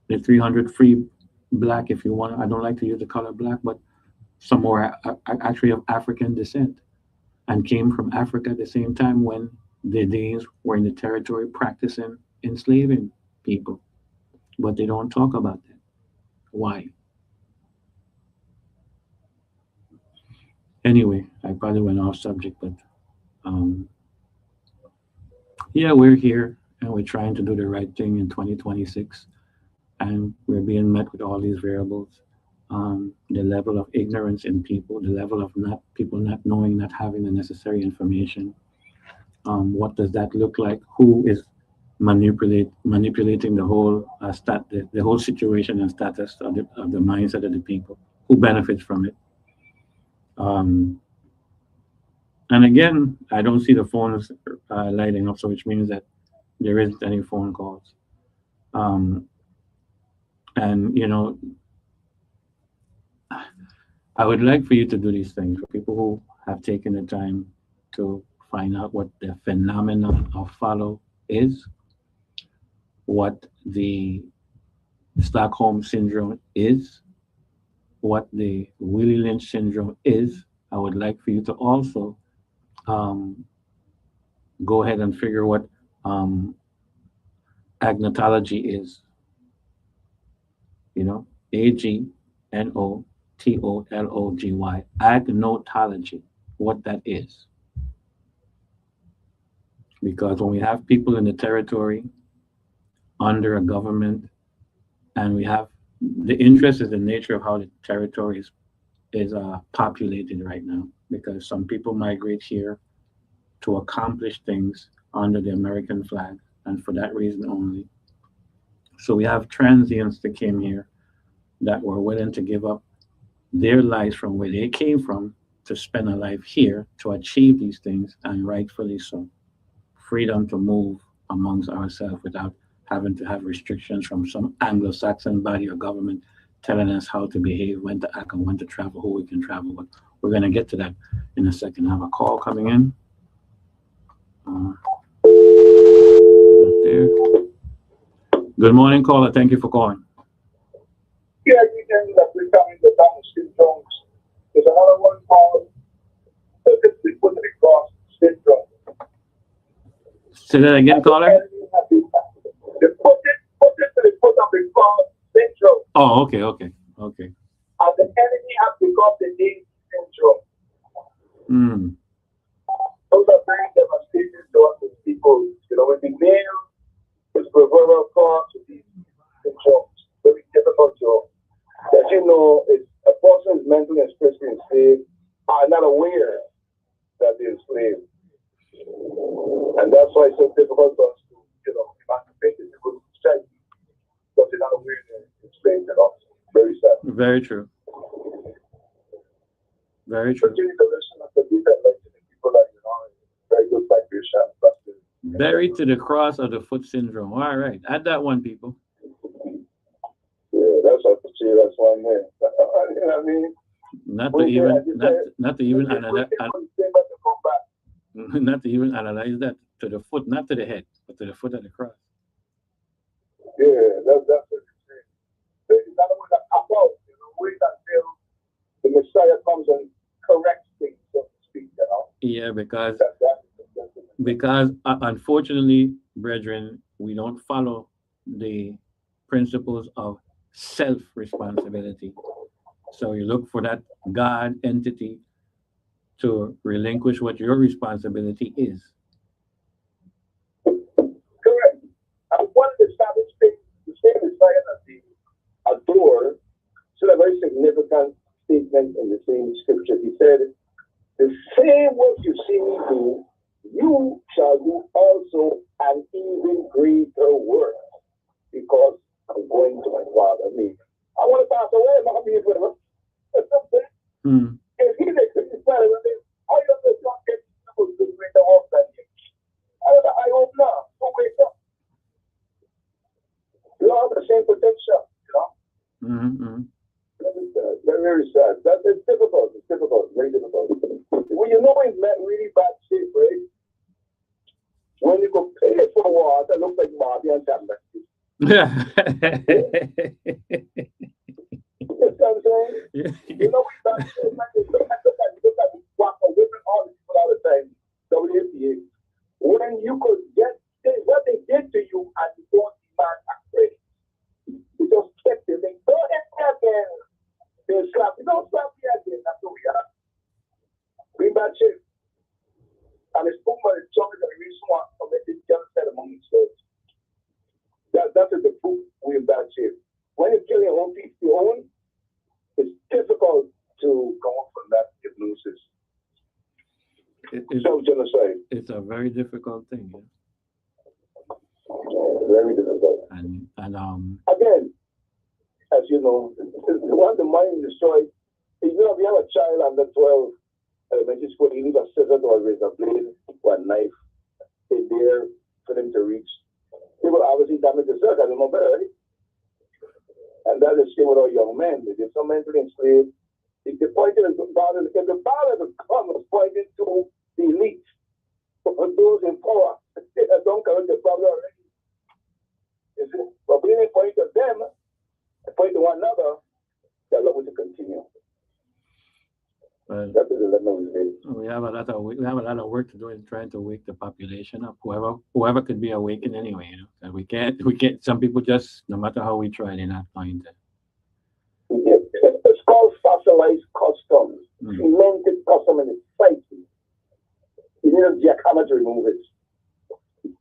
The 300 free black, if you want, I don't like to use the color black, but some were actually of African descent and came from Africa at the same time when the Danes were in the territory practicing enslaving people. But they don't talk about that. Why? Anyway, I probably went off subject, but yeah, we're here and we're trying to do the right thing in 2026, and we're being met with all these variables. The level of ignorance in people, the level of people not knowing, not having the necessary information. What does that look like? Who is manipulating the whole the whole situation and status of the mindset of the people? Who benefits from it? And again, I don't see the phones lighting up, so which means that there isn't any phone calls. And I would like for you to do these things for people who have taken the time to find out what the phenomenon of follow is, what the Stockholm syndrome is, what the Willie Lynch syndrome is. I would like for you to also go ahead and figure what agnotology is. Agnotology, agnotology, what that is. Because when we have people in the territory under a government, and we have the interest is the nature of how the territory is populated right now, because some people migrate here to accomplish things under the American flag, and for that reason only. So we have transients that came here that were willing to give up their lives from where they came from to spend a life here to achieve these things, and rightfully so. Freedom to move amongst ourselves without having to have restrictions from some Anglo-Saxon body or government telling us how to behave, when to act, and when to travel, who we can travel with. We're going to get to that in a second. I have a call coming in. There. Good morning, caller. Thank you for calling. Yeah, you can we're coming to Thomas syndromes. There's another one called the put it across syndrome. Say that again, caller. The put it of the cross syndrome. Oh, okay. And the enemy has become the name syndrome. Those are very devastating to us as people. When the name is reverbal cross with these syndromes, very difficult to. As you know, if a person is mentally and spiritually enslaved, are not aware that they're enslaved. And that's why it's so difficult for us to, emancipate the people who strength, but they're not aware they're enslaved at all. Very sad. Very true. Very true. Continue to listen to these enlightening people that, very good vibration. Buried to the cross of the foot syndrome. All right. Add that one, people. Yeah, that's what I see. That's one way. You know what I mean? Not to even analyze that to the foot, not to the head, but to the foot of the cross. Yeah, that's what you're saying. There's another one that above, wait until the Messiah comes and corrects things, so to speak, Yeah, because unfortunately, brethren, we don't follow the principles of self-responsibility. So you look for that God entity to relinquish what your responsibility is. Correct. And one of the established things, the same Messiah that they adore, still a very significant statement statement in the same scripture. He said, the same work you see me do, you shall do also an even greater work, because I'm going to my Father. Me, I want to pass away, not be with him. If he makes it better than this, how you just not get people to greater work than you? I hope not. So wake up. You have the same potential, you know? Very, very sad. It's difficult. It's difficult. Very difficult. When you know it's not really bad shape, right? When you go pay for water, it looks like Marty and Chandler. Yeah. You know what I'm saying? You know it's bad shape, man. You look at walk a women all the people all the time. WSTX. When you could get what they did to you and you don't demand a credit. You just kept it. They don't hit me again. They slap. You don't slap me again. That's who we are. Bring bad shape. And it's spoken by the church and the reason why committed genocide among themselves. That is the proof we're in bad shape. When you kill your own people, it's difficult to come up from that hypnosis. Self-genocide. It's a very difficult thing. Yeah? Very difficult. And again, as you know, once the mind is destroyed, if you have a child under 12, elementary school, you need a scissors or a razor blade or a knife. It's there for them to reach. They will obviously damage the circuit, I don't know better, right? And that is the same with our young men. If some mentally enslaved, if the pointing is ballot, if the ballot is pointing to the elite, for those in power, don't correct the problem already. But when they point at them, and point to one another, they're allowed to continue. well, That is the level we face. we have a lot of work to do in trying to wake the population up. Whoever could be awakened anyway. You know, and we can't. Some people just, no matter how we try, they're not going to. It's called fossilized customs. Cemented custom in society. You need a jackhammer to remove it.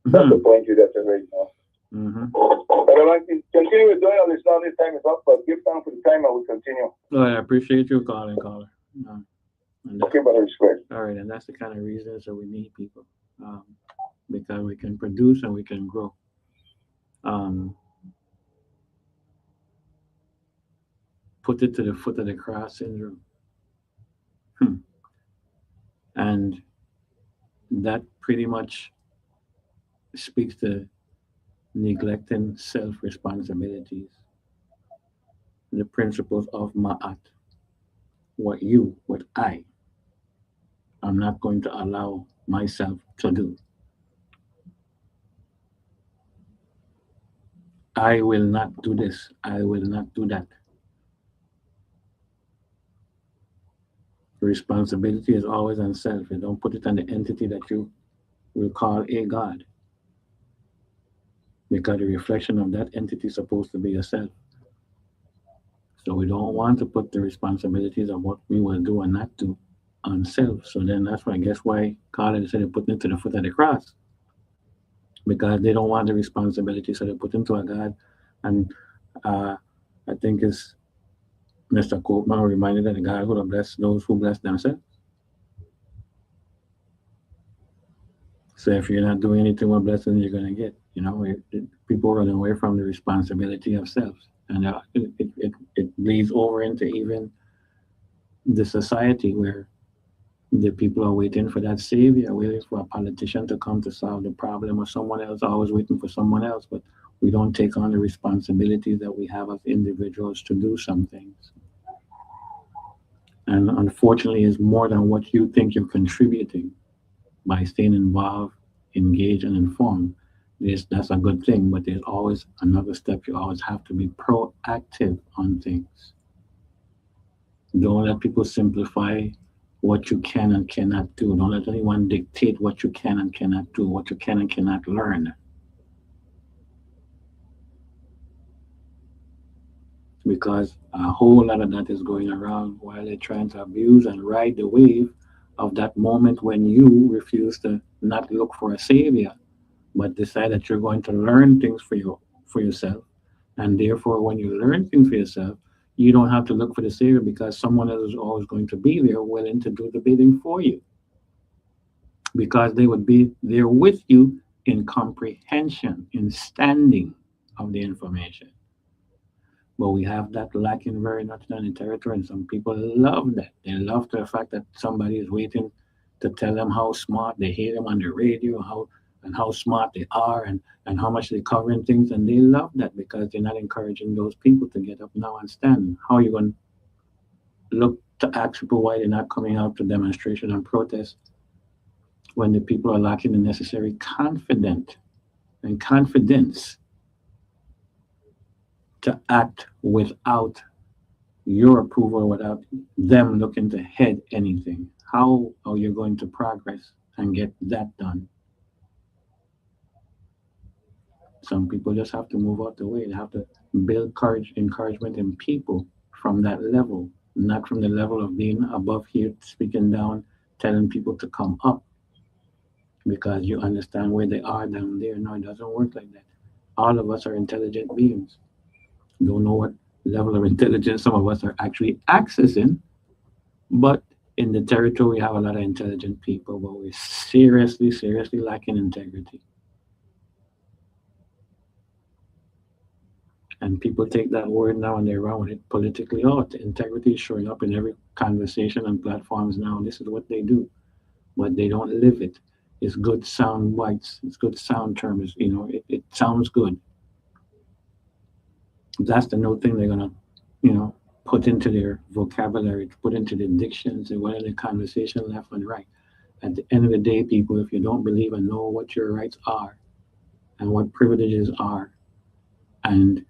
That's the point you're at right now. But I like to continue with doing all this now. This time is up, but give time for the time and we'll continue. Well, I appreciate you calling, caller. Okay, but respect. All right, and that's the kind of reasons that we need people, because we can produce and we can grow. Put it to the foot of the cross syndrome. And that pretty much speaks to neglecting self-responsibilities, the principles of Ma'at. What I'm not going to allow myself to do. I will not do this. I will not do that. Responsibility is always on self. You don't put it on the entity that you will call a God, because the reflection of that entity is supposed to be yourself. So we don't want to put the responsibilities of what we will do and not do on self. So then that's why, guess why Carla said they put it to the foot of the cross, because they don't want the responsibility, so they put him to a God. And I think it's Mr. Koopman reminded that the God who bless those who bless themselves. So if you're not doing anything, what blessing you're going to get? You know, people run away from the responsibility of self, and it bleeds over into even the society where the people are waiting for that savior, waiting for a politician to come to solve the problem, or someone else always waiting for someone else. But we don't take on the responsibilities that we have as individuals to do some things. And unfortunately, it's more than what you think you're contributing by staying involved, engaged, and informed. That's a good thing, but there's always another step. You always have to be proactive on things. Don't let people simplify what you can and cannot do. Don't let anyone dictate what you can and cannot do, what you can and cannot learn. Because a whole lot of that is going around while they're trying to abuse and ride the wave of that moment when you refuse to not look for a savior, but decide that you're going to learn things for yourself. And therefore, when you learn things for yourself, You don't have to look for the savior because someone else is always going to be there willing to do the bidding for you because they would be there with you in comprehension, in standing of the information. But we have that lacking very much down in territory, and some people love that. They love the fact that somebody is waiting to tell them how smart they hear them on the radio, how smart they are, and how much they covering things, and they love that because they're not encouraging those people to get up now and stand. How are you going to look to ask people why they're not coming out to demonstration and protest when the people are lacking the necessary confidence to act without your approval, without them looking to head anything? How are you going to progress and get that done? Some people just have to move out the way. They have to build courage, encouragement in people from that level, not from the level of being above here, speaking down, telling people to come up because you understand where they are down there. No, it doesn't work like that. All of us are intelligent beings. Don't know what level of intelligence some of us are actually accessing, but in the territory, we have a lot of intelligent people, but we're seriously, seriously lacking integrity. And people take that word now and they run with it politically. Oh, integrity is showing up in every conversation and platforms now. And this is what they do, but they don't live it. It's good sound bites. It's good sound terms. It sounds good. That's the new thing they're gonna, put into their vocabulary, put into the dictions and whatever the conversation left and right. At the end of the day, people, if you don't believe and know what your rights are and what privileges are, and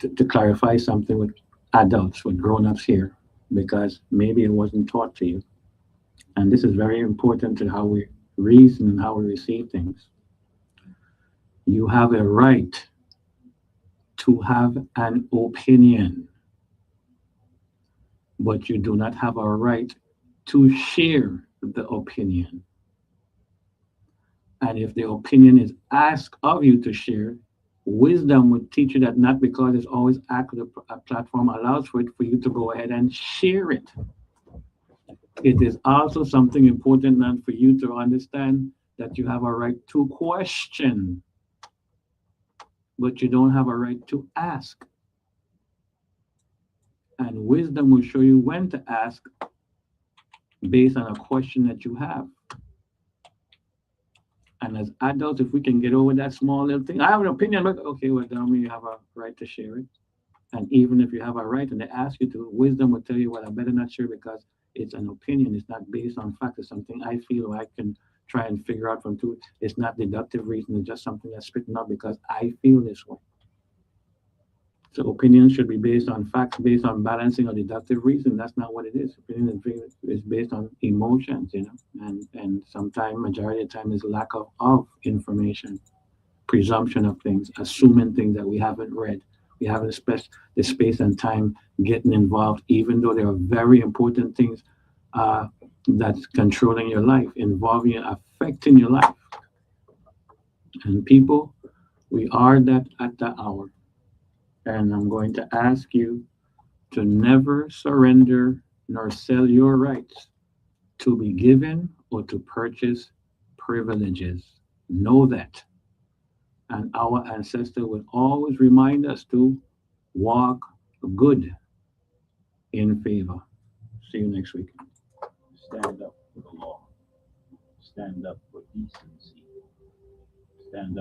to clarify something with adults, with grown-ups here, because maybe it wasn't taught to you. And this is very important to how we reason and how we receive things. You have a right to have an opinion, but you do not have a right to share the opinion. And if the opinion is asked of you to share, wisdom would teach you that not because it's always accurate, a platform allows for it for you to go ahead and share it. It is also something important and for you to understand that you have a right to question, but you don't have a right to ask. And wisdom will show you when to ask based on a question that you have. And as adults, if we can get over that small little thing, I have an opinion, but okay, well, tell me you have a right to share it. And even if you have a right and they ask you to, wisdom will tell you, well, I better not share because it's an opinion. It's not based on fact. It's something I feel or I can try and figure out from two. It's not deductive reason. It's just something that's spitting up because I feel this way. So opinions should be based on facts, based on balancing or deductive reason. That's not what it is. Opinion is based on emotions, and sometimes, majority of the time, is lack of information, presumption of things, assuming things that we haven't read. We haven't spent the space and time getting involved, even though there are very important things that's controlling your life, involving you, affecting your life. And people, we are that at the hour. And I'm going to ask you to never surrender nor sell your rights to be given or to purchase privileges. Know that. And our ancestor would always remind us to walk good in favor. See you next week. Stand up for the law. Stand up for decency. Stand up